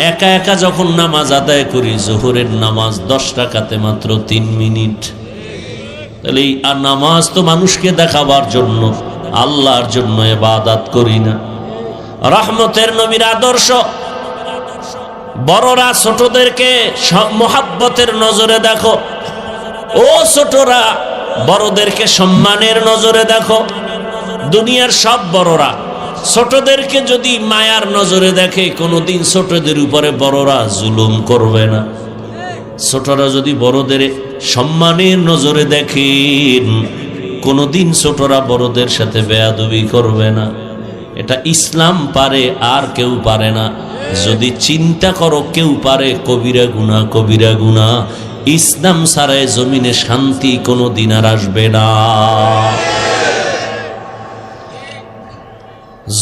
Speaker 1: একা একা যখন নামাজ আদায় করি জোহরের নামাজ 10 রাকাতে মাত্র 3 মিনিট। তাহলে আর নামাজ তো মানুষকে দেখাবার জন্য, আল্লাহর জন্য ইবাদত করি না। রহমতের নবীর আদর্শ, বড়রা ছোটদেরকে মোহাব্বতের নজরে দেখো, ও ছোটরা বড়দেরকে সম্মানের নজরে দেখো। দুনিয়ার সব বড়রা ছোটদেরকে যদি মায়ার নজরে দেখে, কোনোদিন ছোটদের উপরে বড়রা জুলুম করবে না। ছোটরা যদি বড়দের সম্মানের নজরে দেখেন, কোনোদিন ছোটরা বড়দের সাথে বেয়াদবি করবে না। এটা ইসলাম পারে, আর কেউ পারে না। যদি চিন্তা করো কেউ পারে কবিরা গুনাহ, কবিরা গুনাহ, ইসলাম ছাড়াই জমিনে শান্তি কোনোদিন আর আসবে না।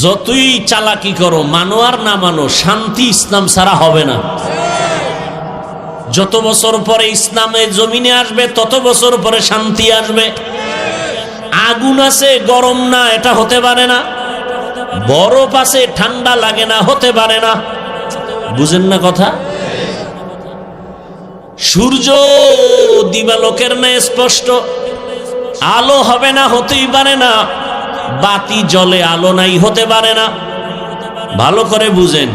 Speaker 1: যতই চালাকি করো, মানো আর না মানো, শান্তি ইসলাম ছাড়া হবে না। যত বছর পরে ইসলামের জমিনে আসবে, তত বছর পরে শান্তি আসবে। আগুন আছে গরম না, এটা হতে পারে না। বরফ আছে ঠান্ডা লাগে না, হতে পারে না। বুঝেন না কথা? সূর্য দিবালোকের ন্যায় স্পষ্ট, আলো হবে না, হতেই পারে না। বাতি জ্বলে, আলো নাই, হতে পারে না। ভালো করে বুঝেন,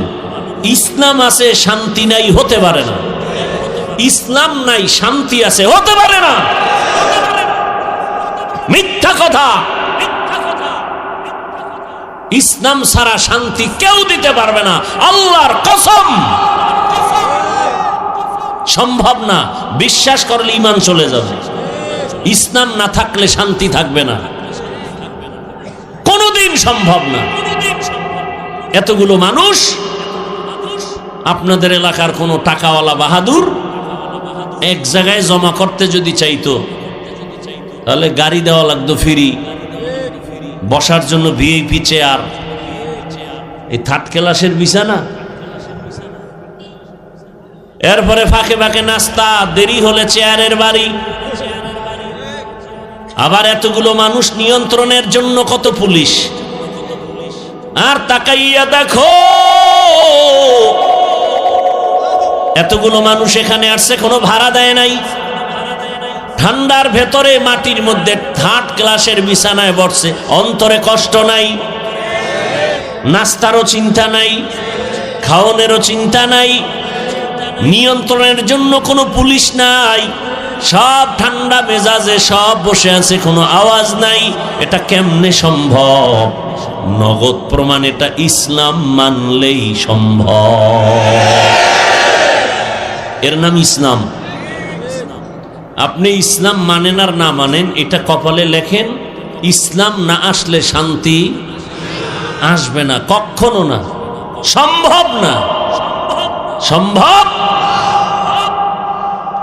Speaker 1: ইসলাম আছে শান্তি নাই, হতে পারে না। ইসলাম নাই শান্তি আছে, হতে পারে না। মিথ্যা কথা। ইসলাম ছাড়া শান্তি কেউ দিতে পারবে না, আল্লাহর কসম সম্ভব না। বিশ্বাস করলে ঈমান চলে যাবে। ইসলাম না থাকলে শান্তি থাকবে না, কোনোদিন সম্ভব না। এতগুলো মানুষ, আপনাদের এলাকার কোনো টাকাওয়ালা বাহাদুর এক জায়গায় জমা করতে যদি চাইতো, তাহলে গাড়ি দেওয়া লাগতো ফ্রি, বসার জন্য ভিআইপি চেয়ার, এই 3rd ক্লাসের বিছানা, এরপরে ফাঁকে ফাঁকে নাস্তা, দেরি হলে চেয়ারের বাড়ি। আবার এতগুলো মানুষ নিয়ন্ত্রণের জন্য কত পুলিশ। আর তাকাইয়া দেখো, এতগুলো মানুষ এখানে আসছে, কোনো ভাড়া দেয় নাই। ঠান্ডার ভেতরে মাটির মধ্যে থার্ড ক্লাসের বিছানায় বসছে, অন্তরে কষ্ট নাই, নাস্তারও চিন্তা নাই, খাওয়ানোরও চিন্তা নাই, নিয়ন্ত্রণের জন্য কোনো পুলিশ নাই, সব ঠান্ডা মেজাজে সব বসে আছে, কোনো আওয়াজ নাই। এটা কেমনে সম্ভব? নগদ প্রমাণ, এটা ইসলাম মানলেই সম্ভব। এর নাম ইসলাম। আপনি ইসলাম মানেন আর না মানেন, এটা কপালে লেখেন। ইসলাম না আসলে শান্তি আসবে না, কখনো না, সম্ভব না, সম্ভব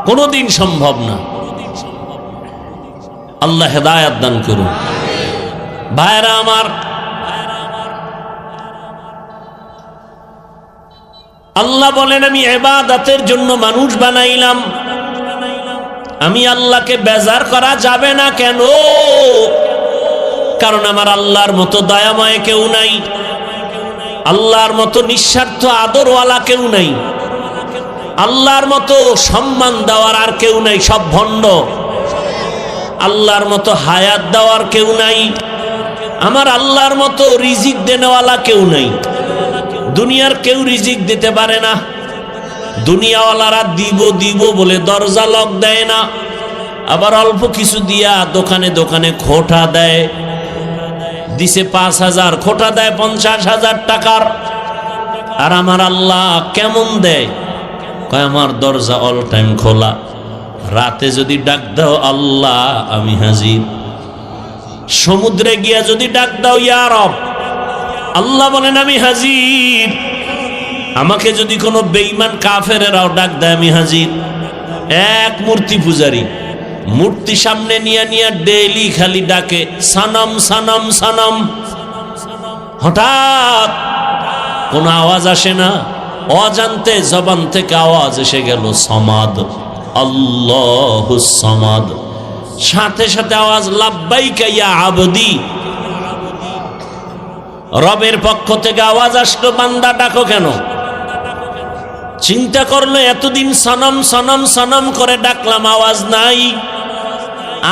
Speaker 1: কোনদিন সম্ভব না। আল্লাহ হেদায়েত দান করুন। ভাইরা আমার, আল্লাহ বলেন আমি ইবাদতের জন্য মানুষ বানাইলাম। আমি আল্লাহকে বেজার করা যাবে না। কেন? কারণ আমার আল্লাহর মতো দয়াময় কেউ নাই, আল্লাহর মতো নিঃস্বার্থ আদরওয়ালা কেউ নাই, আল্লাহর মতো সম্মান দেওয়ার আর কেউ নাই, সব ভণ্ড। আল্লাহর মতো হায়াত দেওয়ার কেউ নাই, আমার আল্লাহর মতো রিজিক দেনেওয়ালা কেউ নাই। দুনিয়ার কেউ রিজিক দিতে পারে না। দুনিয়াওয়ালারা দিব দিব বলে দরজা লক দেয় না, আবার অল্প কিছু দিয়া দোকানে দোকানে খোটা দেয়। দিছে 5,000, খোটা দেয় 50,000 টাকার। আর আমার আল্লাহ কেমন দেয়? কয় আমার দরজা অল টাইম খোলা, রাতে যদি ডাক দাও আল্লাহ আমি হাজির। সমুদ্রে গিয়া যদি ডাক দাও ইয়া রব, আল্লাহ বলেন আমি হাজির। আমাকে যদি কোনো বেঈমান কাফেরেরাও ডাক দেয় আমি হাজির। এক মূর্তি পূজারী মূর্তি সামনে নিয়ে নিয়ে ডেইলি খালি ডাকে সানম সানম সানম। হঠাৎ কোনো আওয়াজ আসে না, অজান্তে জবান থেকে আওয়াজ এসে গেল সমাদ, আল্লাহুস সমাদ। সাথে সাথে আওয়াজ লাব্বাইকা ইয়া আবদি। রবের পক্ষ থেকে আওয়াজ আসলো বান্দা ডাকো কেন? চিন্তা করলো এতদিন সনম সনম সনম করে ডাকলাম, আওয়াজ নাই।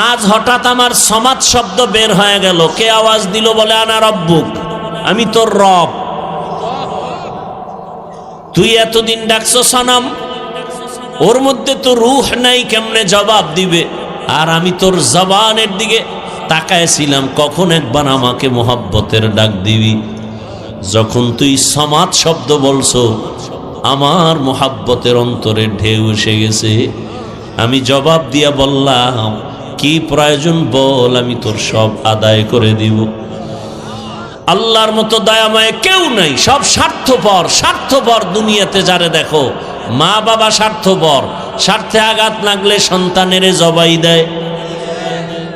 Speaker 1: আজ হঠাৎ আমার সমাদ শব্দ বের হয়ে গেল। কে আওয়াজ দিল? বলে আনা রব্বুক, আমি তোর রব। তুই এতদিন ডাকছো সনম, ওর মধ্যে তো রূহ নাই, কেমনে জবাব দিবে? আর আমি তোর জবানের দিকে তাকায়ছিলাম, কখন একবার আমাকে মোহাব্বতের ডাক দিবি। যখন তুই সমাদ শব্দ বলছো, আমার মোহাব্বতের অন্তরে ঢেউ এসে গেছে। আমি জবাব দিয়া বললাম কি প্রয়োজন বল, আমি তোর সব আদায় করে দিব। আল্লাহর মতো দয়াময় কেউ নাই, সব স্বার্থপর। স্বার্থপর দুনিয়াতে যারে দেখো, মা বাবা স্বার্থপর। স্বার্থে আঘাত লাগলে সন্তানের জবাই দেয়।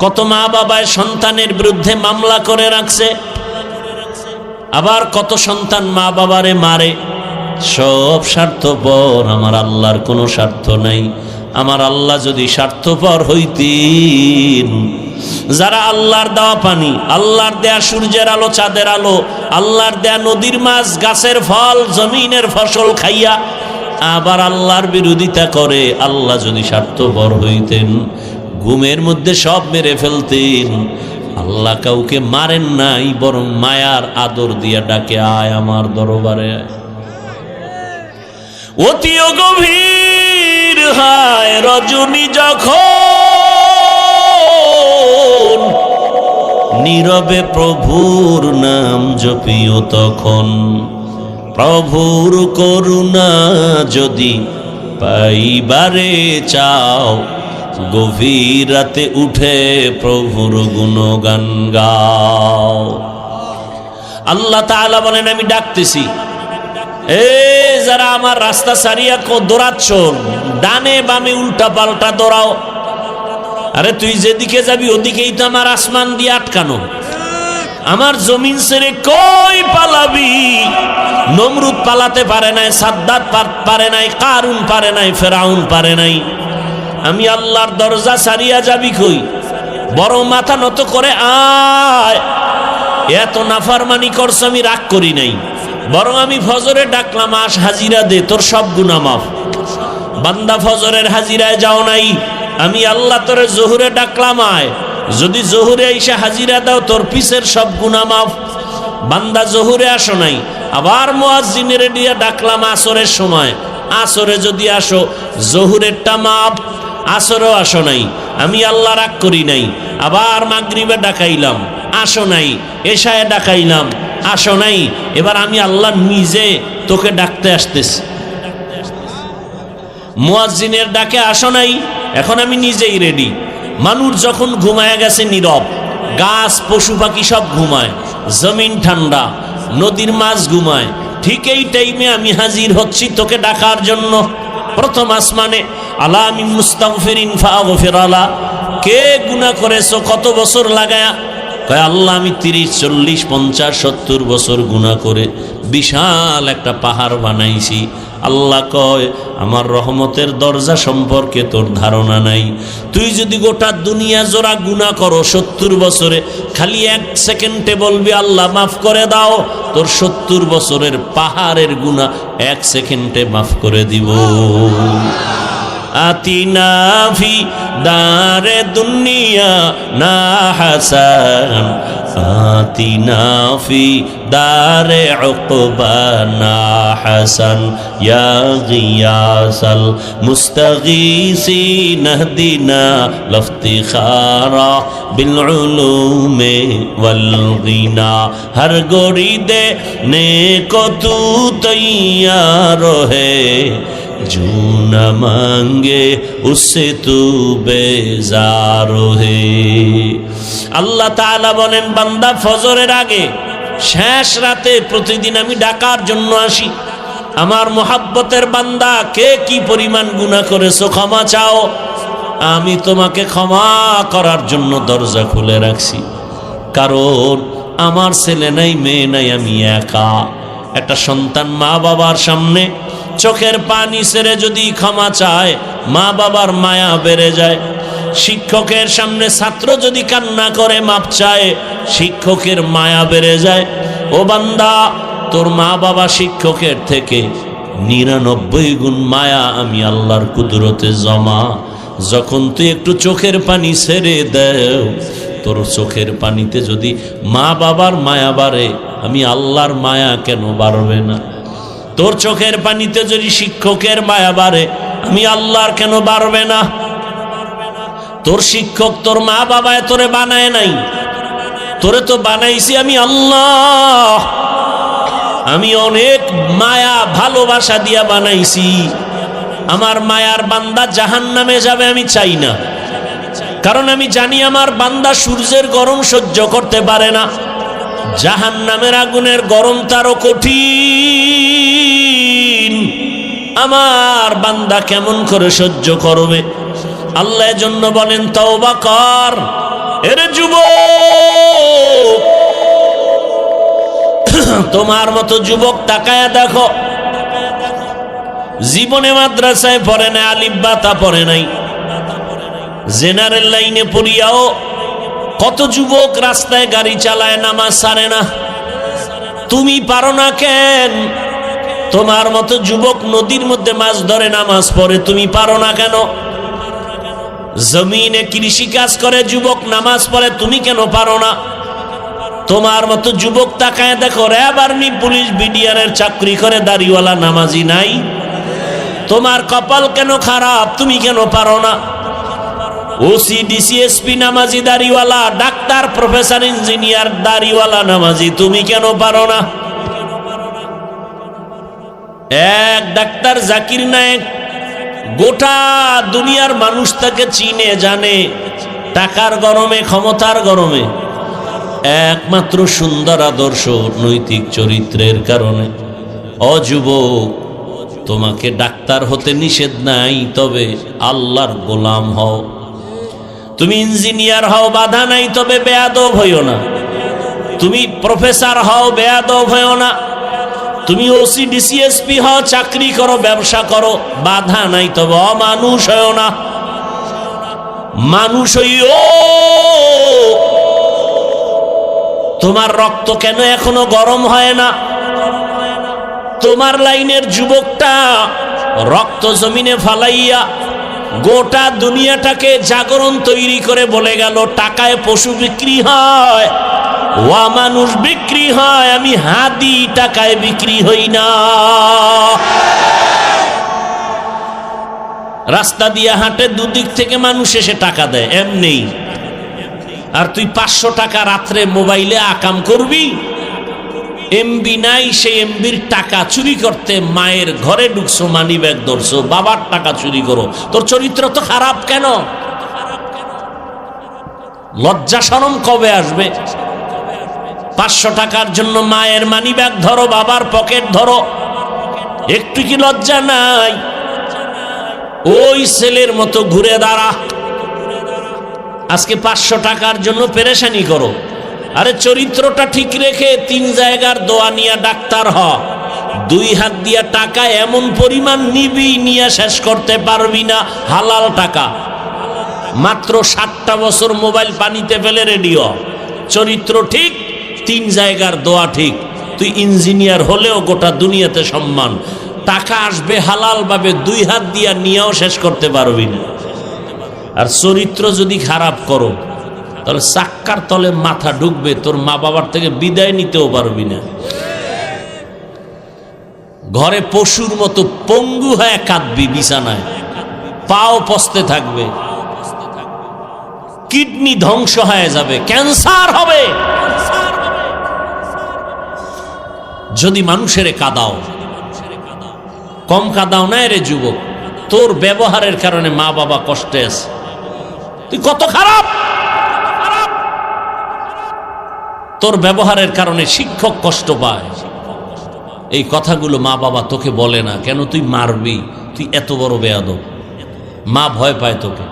Speaker 1: কত মা বাবায় সন্তানের বিরুদ্ধে মামলা করে রাখছে, আবার কত সন্তান মা বাবারে মারে। সব স্বার্থপর, আমার আল্লাহর কোনো স্বার্থ নাই। আমার আল্লাহ যদি স্বার্থপর হইতেন, যারা আল্লাহর দেওয়া পানি, আল্লাহর দেয়া সূর্যের আলো, চাঁদের আলো, আল্লাহর দেয়া নদীর মাছ, গাছের ফল, জমিনের ফসল খাইয়া আবার আল্লাহর বিরোধিতা করে, আল্লাহ যদি স্বার্থপর হইতেন, ঘুমের মধ্যে সব মেরে ফেলতেন। আল্লাহ কাউকে মারেন নাই, বরং মায়ার আদর দিয়া ডাকে আয় আমার দরবারে আয়। অতি গভীর হয় রজনী যখন, নীরবে প্রভুর নাম জপিও তখন। প্রভুর করুণা যদি পাইবারে চাও, গভীর রাতে উঠে প্রভুর গুণগান গাও। আল্লাহ তাআলা বলেন আমি ডাকতেছি, এ যারা আমার রাস্তা সারিয়া দৌড়াচ্ছ, ডানে বামে উল্টা পাল্টা দৌড়াও। আরে তুই যেদিকে যাবি ওদিকেই তো আমার আসমান দিয়ে আটকানো, আমার জমিন ছেড়ে কই পালাবি? নমরুদ পালাতে পারে নাই, সাদ্দাত পারে নাই, কারুন পারে নাই, ফেরাউন পারে নাই। আমি আল্লাহর দরজা সারিয়া যাবি কই? বড় মাথা নত করে আয়। এত নাফরমানি করছ, আমি রাগ করি নাই, বরং আমি ফজরে ডাকলাম আস হাজিরা দে, তোর সব গুনাহ মাফ। বান্দা ফজরের হাজিরায় যাও নাই, আমি আল্লাহ তোরে জোহরে ডাকলাম আয়, যদি জোহরে এসে হাজিরা দাও তোর পিছের সব গুনাহ মাফ। বান্দা জোহরে আসো নাই, আবার মুয়াজ্জিনের দিয়ে ডাকলাম আসরের সময়, আসরে যদি আসো জোহরেরটা মাফ, আসরেও আসো নাই, আমি আল্লাহ রাগ করি নাই। আবার মাগরিবে ডাকাইলাম, আসো নাই, এশায়ে ডাকাইলাম, আসো নাই, এবার আমি আল্লাহ নিজে তোকে ডাকতে আসতেছি। মুয়াজ্জিনের ডাকে আসো নাই, এখন আমি নিজেই রেডি। মানুষ যখন ঘুমায় গেছে নীরব, গাছ পশু পাখি সব ঘুমায়, জমিন ঠান্ডা, নদীর মাছ ঘুমায়, ঠিক এই টাইমে আমি হাজির হচ্ছি তোকে ডাকার জন্য। প্রথম আসমানে আলা মিন মুস্তাগফিরিন ফাগফির আলা, কে গুনাহ করেছো কত বছর লাগায়া? কয় আল্লাহ আমি 30 40 50 70 বছর গুনাহ করে বিশাল একটা পাহাড় বানাইছি। আল্লাহ কয় আমার রহমতের দরজা সম্পর্কে তোর ধারণা নাই। তুই যদি গোটা দুনিয়া জোড়া গুনাহ করো 70 বছরে, খালি 1 সেকেন্ডে বলবি আল্লাহ মাফ করে দাও, তোর 70 বছরের পাহাড়ের গুনাহ 1 সেকেন্ডে মাফ করে দিব। আতিনা ফি দারে দুনিয়া না হাসান, আতিনা ফি দারে উকবা না হাসান, ইয়া গিয়াসাল মুস্তাগীসিন ইহদিনা লফতিখারা বিল উলুমে ওয়াল গিনা। হর গোরি দে নেকো তু তৈয়ার হে, जो न मांगे उससे तू बेजार है। আল্লাহ তাআলা বলেন বান্দা ফজরের আগে শেষ রাতে প্রতিদিন আমি ডাকার জন্য আসি। আমার মোহাব্বতের বান্দা, কে কি পরিমাণ গুনাহ করেছো ক্ষমা চাও, আমি তোমাকে ক্ষমা করার জন্য দরজা খুলে রাখছি। কারণ আমার ছেলে নাই, মেয়ে নাই, আমি একা। একটা সন্তান মা বাবার সামনে চোখের পানি ছেড়ে যদি ক্ষমা চায়, মা বাবার মায়া বেড়ে যায়। শিক্ষকের সামনে ছাত্র যদি কান্না করে মাপ চায়, শিক্ষকের মায়া বেড়ে যায়। ও বান্দা, তোর মা বাবা শিক্ষকের থেকে 99 গুণ মায়া আমি আল্লাহর কুদরতে জমা। যখন তুই একটু চোখের পানি ছেড়ে দেও, তোর চোখের পানিতে যদি মা বাবার মায়া বাড়ে, আমি আল্লাহর মায়া কেন বাড়বে না? তোর চোখের পানিতে যদি শিক্ষকের মায়া বাড়ে, আমি আল্লাহর কেন বাড়বে না? তোর শিক্ষক তোর মা বাবায় তোরে বানায় নাই, তোরে তো বানাইছি আমি আল্লাহ। আমি অনেক মায়া ভালোবাসা দিয়া বানাইছি। আমার মায়ার বান্দা জাহান্নামে যাবে আমি চাই না, কারণ আমি জানি আমার বান্দা সূর্যের গরম সহ্য করতে পারে না, জাহান্নামের আগুনের গরম তারও কঠিন। আমার বান্দা কেমন করে সহ্য করবে? আল্লাহ জন্য বলেন তওবা কর। এরে যুবক, তোমার মতো যুবক তাকায়া দেখো, জীবনে মাদ্রাসায় পড়ে নাই, আলিফ বা তা পড়ে নাই, জেনারেল লাইনে পড়িয়াও কত যুবক রাস্তায় গাড়ি চালায়, নামাজ ছাড়ে না। তুমি পারো না কেন? তোমার মতো যুবক নদীর মধ্যে মাছ ধরে নামাজ পড়ে, তুমি পারো না কেন? জমিনে কৃষি কাজ করে যুবক নামাজ পড়ে, তুমি কেন পারো না? তোমার মতো যুবক তাকায় দেখো, র্যাব আর্মি পুলিশ বিডিআরের চাকরি করে দাড়িওয়ালা নামাজি নাই? তোমার কপাল কেন খারাপ? তুমি কেন পারো না? ওসি ডিসিএসপি নামাজি দাড়িওয়ালা, ডাক্তার প্রফেসর ইঞ্জিনিয়ার দাড়িওয়ালা নামাজি, তুমি কেন পারো না? এক ডাক্তার জাকির নায়েক, গোটা দুনিয়ার মানুষ তাকে চিনে জানে, টাকার গরমে, ক্ষমতার গরমে, একমাত্র সুন্দর আদর্শ নৈতিক চরিত্রের কারণে। অযুবক, তোমাকে ডাক্তার হতে নিষেধ নাই, তবে আল্লাহর গোলাম হও। তুমি ইঞ্জিনিয়ার হও, বাধা নাই, তবে বেয়াদব হইও না। তুমি প্রফেসর হও, বেয়াদব হইও না। তুমি ওসি ডিসিএসপি হও, চাকরি করো, ব্যবসা করো, বাধা নাই, তবে অমানুষ হইও না। মানুষ হইও। তোমার রক্ত কেন এখনো গরম হয় না? তোমার লাইনের যুবকটা রক্ত জমিনে ফালাইয়া গোটা দুনিয়াটাকে জাগরণ তৈরি করে বলে গেল টাকায় পশু বিক্রি হয়, ওয়া মানুষ বিক্রি হয়, আমি হাদি টাকায় বিক্রি হই না। রাস্তা দিয়ে হাঁটে, দুদিক থেকে মানুষ এসে টাকা দেয় এমনি। আর তুই 500 টাকা রাত্রে মোবাইলে আকাম করবি, এমবি নাই, সেই এমবির টাকা চুরি করতে মায়ের ঘরে ঢুকছো, মানি ব্যাগ ধরছো, বাবার টাকা চুরি করো। তোর চরিত্র তো খারাপ কেন? লজ্জা শরম কবে আসবে? 500 টাকার জন্য মায়ের মানি ব্যাগ ধরো, বাবার পকেট ধরো, একটু কি লজ্জা নাই? ওই ছেলের মতো ঘুরে দাঁড়া। আজকে 500 টাকার জন্য পেরেশানি করো। আরে চরিত্রটা ঠিক রেখে 3 জায়গার দোয়া নিয়ে ডাক্তার হ। 2 হাত দিয়া টাকা এমন পরিমাণ নিবি, নিয়ে শেষ করতে পারবি না। হালাল টাকা। মাত্র 60টা বছর মোবাইল পানিতে ফেলে রেডিও। চরিত্র ঠিক, 3 জায়গার দোয়া ঠিক। তুই ইঞ্জিনিয়ার হলেও গোটা দুনিয়াতে সম্মান। টাকা আসবে হালাল ভাবে, 2 হাত দিয়া নিয়েও শেষ করতে পারবি না। আর চরিত্র যদি খারাপ করো, তাহলে চাক্কার তলে মাথা ঢুকবে, তোর মা বাবার থেকে বিদায় নিতেও পারবি না। ঘরে পশুর মতো পঙ্গু হয়ে কাঁদবি, বিছানায় পাও পচতে থাকবে, কিডনি ধ্বংস হয়ে যাবে, ক্যান্সার হবে। যদি মানুষের কাঁদাও, কম কাঁদাও না রে যুবক, তোর ব্যবহারের কারণে মা বাবা কষ্টে আছে। তুই কত খারাপ, তোর ব্যবহারের কারণে শিক্ষক কষ্ট পায়। এই কথাগুলো মা বাবা তোকে বলে না কেন? তুই মারবি, তুই এত বড় বেয়াদব। মা ভয় পায় তোকে,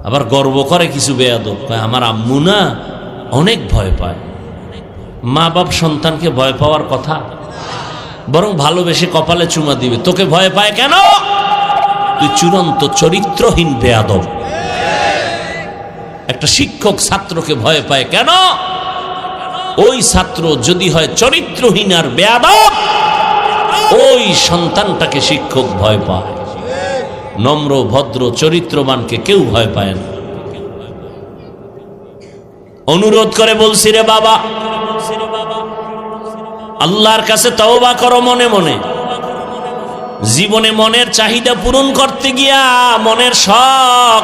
Speaker 1: আবার গর্ব করে কিছু বেয়াদব, আমার আম্মু না অনেক ভয় পায়। মা বাপ সন্তানকে ভয় পাওয়ার কথা, বরং ভালোবেসে কপালে চুমা দিবে। তোকে ভয় পায় কেন? তুই চূড়ান্ত চরিত্রহীন বেয়াদব। একটা শিক্ষক ছাত্রকে ভয় পায় কেন? ওই ছাত্র যদি হয় চরিত্রহীন আর বেয়াদব, ওই সন্তানটাকে শিক্ষক ভয় পায়। নম্র ভদ্র চরিত্রবানকে কেউ ভয় পায় না। অনুরোধ করে বলছি রে বাবা, আল্লাহর কাছে তওবা করো মনে মনে। জীবনে মনের চাহিদা পূরণ করতে গিয়া, মনের শখ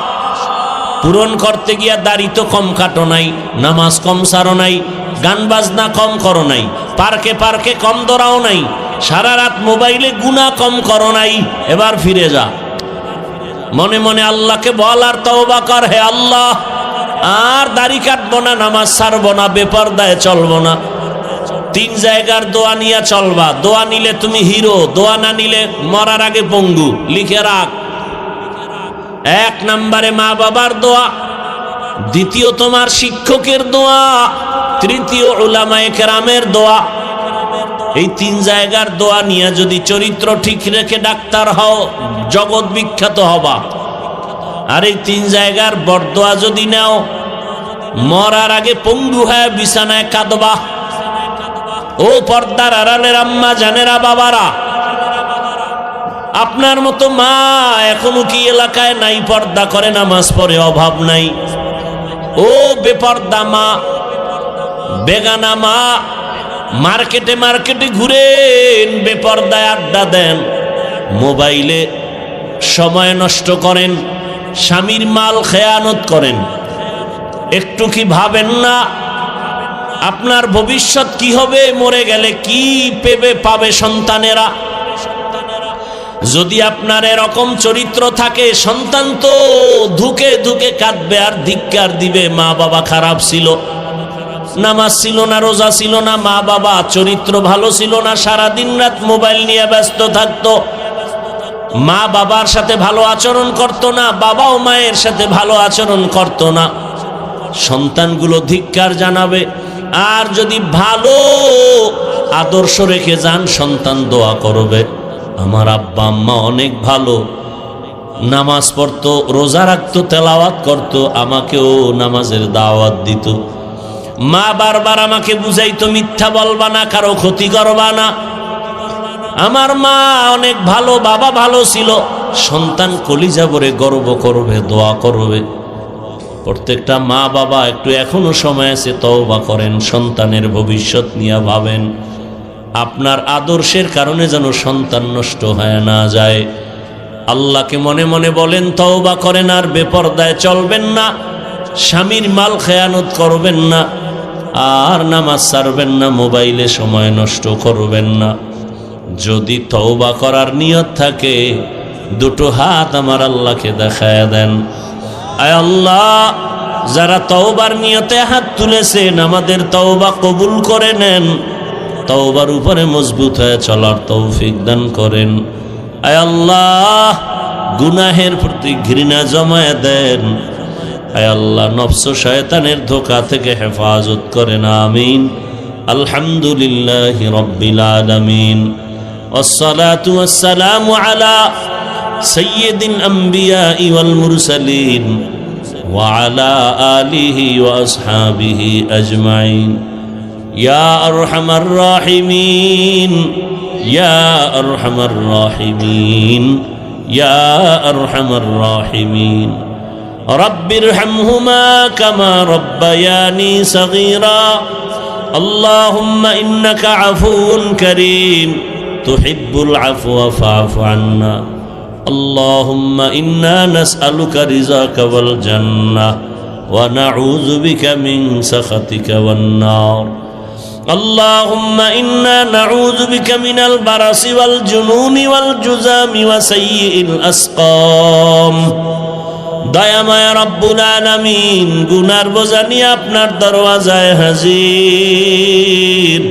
Speaker 1: পূরণ করতে গিয়া দাড়ি তো কম কাটো নাই, নামাজ কম সারো নাই, গান বাজনা কম করো নাই, পার্কে পার্কে কম দৌড়াও নাই, সারা রাত মোবাইলে গুনাহ কম করো নাই। এবার ফিরে যা, মনে মনে আল্লাহকে বল আর তওবা কর, হে আল্লাহ আর দাড়ি কাটবো না, নামাজ ছাড়বো না, বেপরদায় চলবো না। 3 জায়গার দোয়া নিয়ে চলবা। দোয়া নিলে তুমি হিরো, দোয়া না নিলে মরার আগে পঙ্গু। লিখে রাখ। 1 নম্বরে মা বাবার দোয়া, দ্বিতীয় তোমার শিক্ষকের দোয়া, তৃতীয় উলামায়ে কেরামের দোয়া। এই 3 জায়গার দোয়া নিয়ে যদি চরিত্র ঠিক রেখে ডাক্তার হও, জগৎ বিখ্যাত হবা। আর এই 3 জায়গার বরদোয়া যদি নাও, মরার আগে পঙ্গু হয়ে বিছানায় কাঁদবা। ও পর্দার আড়ালের আম্মা জানেরা, বাবারা, আপনার মতো মা এখনো কি এলাকায় নাই? পর্দা করে নামাজ পড়ে, অভাব নাই। ও বেপর্দা মা, বেগানা মা, মার্কেটে মার্কেটে ঘুরেন, বেপর্দায় আড্ডা দেন, মোবাইলে সময় নষ্ট করেন, স্বামীর মাল খেয়ানত করেন। একটু কি ভাবেন না আপনার ভবিষ্যৎ কি হবে? মরে গেলে কি পাবে সন্তানেরা? যদি আপনার এরকম চরিত্র থাকে, সন্তান তো ধুকে ধুকে কাঁদবে আর ধিক্কার দিবে, মা বাবা খারাপ ছিল, নামাজ ছিল না, রোজা ছিল না, মা বাবা চরিত্র ভালো ছিল না, সারাদিন রাত মোবাইল নিয়ে ব্যস্ত থাকতো, মা বাবার সাথে ভালো আচরণ করতো না, বাবাও মায়ের সাথে ভালো আচরণ করতো না। সন্তানগুলো ধিক্কার জানাবে। আর যদি ভালো আদর্শ রেখে যান, সন্তান দোয়া করবে, আমার আব্বা আম্মা অনেক ভালো, নামাজ পড়তো, রোজা রাখতো, তেলাওয়াত করতো, আমাকেও নামাজের দাওয়াত দিত। মা বারবার আমাকে বুঝাইতো, মিথ্যা বলবা না, কারো ক্ষতি করবা না। আমার মা অনেক ভালো, বাবা ভালো ছিল, সন্তান কলিজা ভরে গর্ব করবে, দোয়া করবে। প্রত্যেকটা মা বাবা একটু এখনো সময় আছে, তওবা করেন, সন্তানের ভবিষ্যৎ নিয়ে ভাবেন। আপনার আদর্শের কারণে যেন সন্তান নষ্ট হয়ে না যায়। আল্লাহকে মনে মনে বলেন, তওবা করেন, আর বেপরদায় চলবেন না, স্বামীর মাল খেয়ানত করবেন না, আর নামাজ ছাড়বেন না, মোবাইলে সময় নষ্ট করবেন না। যদি তওবা করার নিয়ত থাকে, দুটো হাত আমার আল্লাহকে দেখায় দেন। আয় আল্লাহ, যারা তওবার নিয়তে হাত তুলেছেন, আমাদের তওবা কবুল করে নেন, তওবার উপরে মজবুত হয়ে চলার তৌফিক দান করেন। আয় আল্লাহ, গুনাহের প্রতি ঘৃণা জমায়ে দেন। আয় আল্লাহ, নফস শয়তানের ধোঁকা থেকে হেফাজত করেন। আমিন। আলহামদুলিল্লাহি রাব্বিল আলামিন। والصلاة والسلام على سيد الأنبياء والمرسلين وعلى آله وأصحابه أجمعين يا أرحم الراحمين يا أرحم الراحمين يا أرحم الراحمين رب ارحمهما كما ربياني صغيرا اللهم إنك عفو كريم تحب العفو فاعف عنا اللهم إنا نسألك رضاك والجنة ونعوذ بك من سخطك والنار اللهم إنا نعوذ بك من البرص والجنون والجذام وسيء الأسقام দয়াময় রব্বুল আলামিন, গুনার বোঝা নিয়ে আপনার দরওয়াজায় হাজির।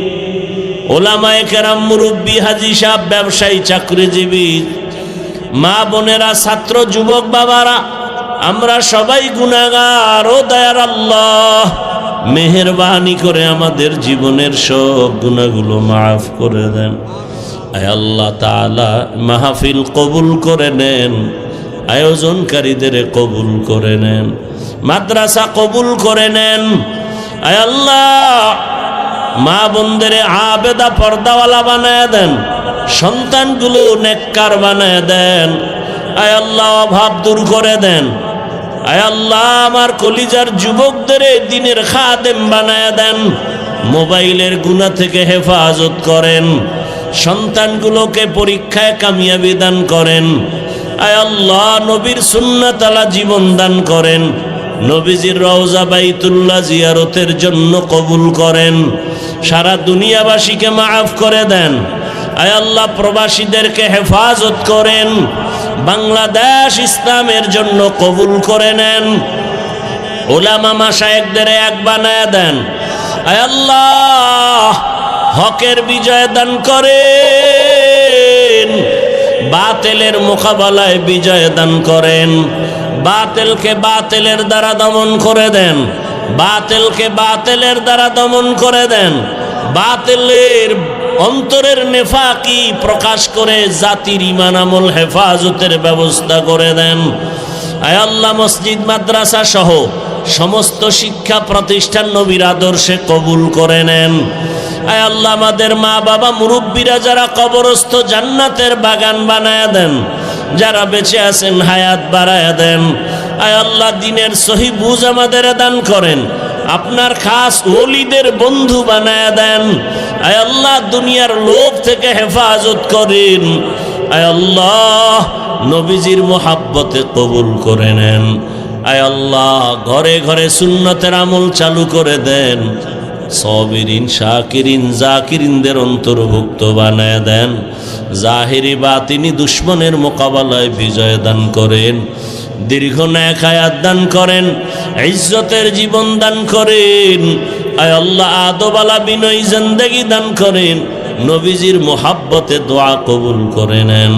Speaker 1: ওলামায়ে কেরাম, মুরব্বী, হাজী সাহেব, ব্যবসায়ী, চাকরিজীবী, মা বোনেরা, ছাত্র, যুবক, বাবারা, আমরা সবাই গুনাহগার। ও দয়ার আল্লাহ, মেহেরবানি করে আমাদের জীবনের সব গুনাহগুলো মাফ করে দেন। আয় আল্লাহ তাআলা, মাহফিল কবুল করে নেন, আয়োজনকারীদের কবুল করে নেন, মাদ্রাসা কবুল করে নেন। আয় আল্লাহ, মা বোনদের আবেদা পর্দাওয়ালা বানায় দেন, সন্তানগুলো নেককার বানায় দেন। আয় আল্লাহ, অভাব দূর করে দেন। আয় আল্লাহ, আমার কলিজার যুবকদের দিনের খাদেম বানায় দেন, মোবাইলের গুনাহ থেকে হেফাজত করেন, সন্তানগুলোকে পরীক্ষায় কামিয়াবি দান করেন। আয় আল্লাহ, নবীর সুন্নাত আলা জীবন দান করেন, নবীজির রওজা বাইতুল্লাহ জিয়ারতের জন্য কবুল করেন, সারা দুনিয়াবাসীকে মাফ করে দেন। আয় আল্লাহ, প্রবাসীদেরকে হেফাজত করেন, বাংলাদেশ ইসলামের জন্য কবুল করে নেন, উলামা মাশায়েখদের এক বানায় দেন। আয় আল্লাহ, হকের বিজয় দান করেন, বাতিলের মোকাবেলায় বিজয় দান করেন, বাতিলকে বাতিলের দ্বারা দমন করে দেন, বাতিলকে বাতিলের দ্বারা দমন করে দেন, বাতিলের অন্তরের নেফাকি প্রকাশ করে জাতির ঈমান আমল হেফাজতের ব্যবস্থা করে দেন। আয় আল্লাহ, মসজিদ মাদ্রাসা সহ সমস্ত শিক্ষা প্রতিষ্ঠান নবীর আদর্শে কবুল করে নেন। আয় আল্লাহ, আমাদের মা বাবা মুরব্বীরা যারা কবরস্থ, জান্নাতের বাগান বানায় দেন, যারা বেঁচে আছেন হায়াত বাড়ায় দেন। আয় আল্লাহ, দিনের সহি বুঝ আমাদের দান করেন, আপনার খাস ওলিদের বন্ধু বানায় দেন। আয় আল্লাহ, দুনিয়ার লোভ থেকে হেফাজত করেন। আয় আল্লাহ, নবীজির মোহাব্বতে কবুল করে নেন। আয় আল্লাহ, ঘরে ঘরে সুন্নতের আমল চালু করে দেন, সাবিরিন, শাকিরিন, জাকিরিনদের অন্তর্ভুক্ত বানায় দেন। জাহিরি বাতিনি দুশ্মনের মোকাবেলায় বিজয় দান করেন, দীর্ঘ নেক হায়াত দান করেন, ইজ্জতের জীবন দান করেন। আয় আল্লাহ, আদবালা বিনয়ী জিন্দেগি দান করেন, নবীজির মোহাব্বতে দোয়া কবুল করে নেন।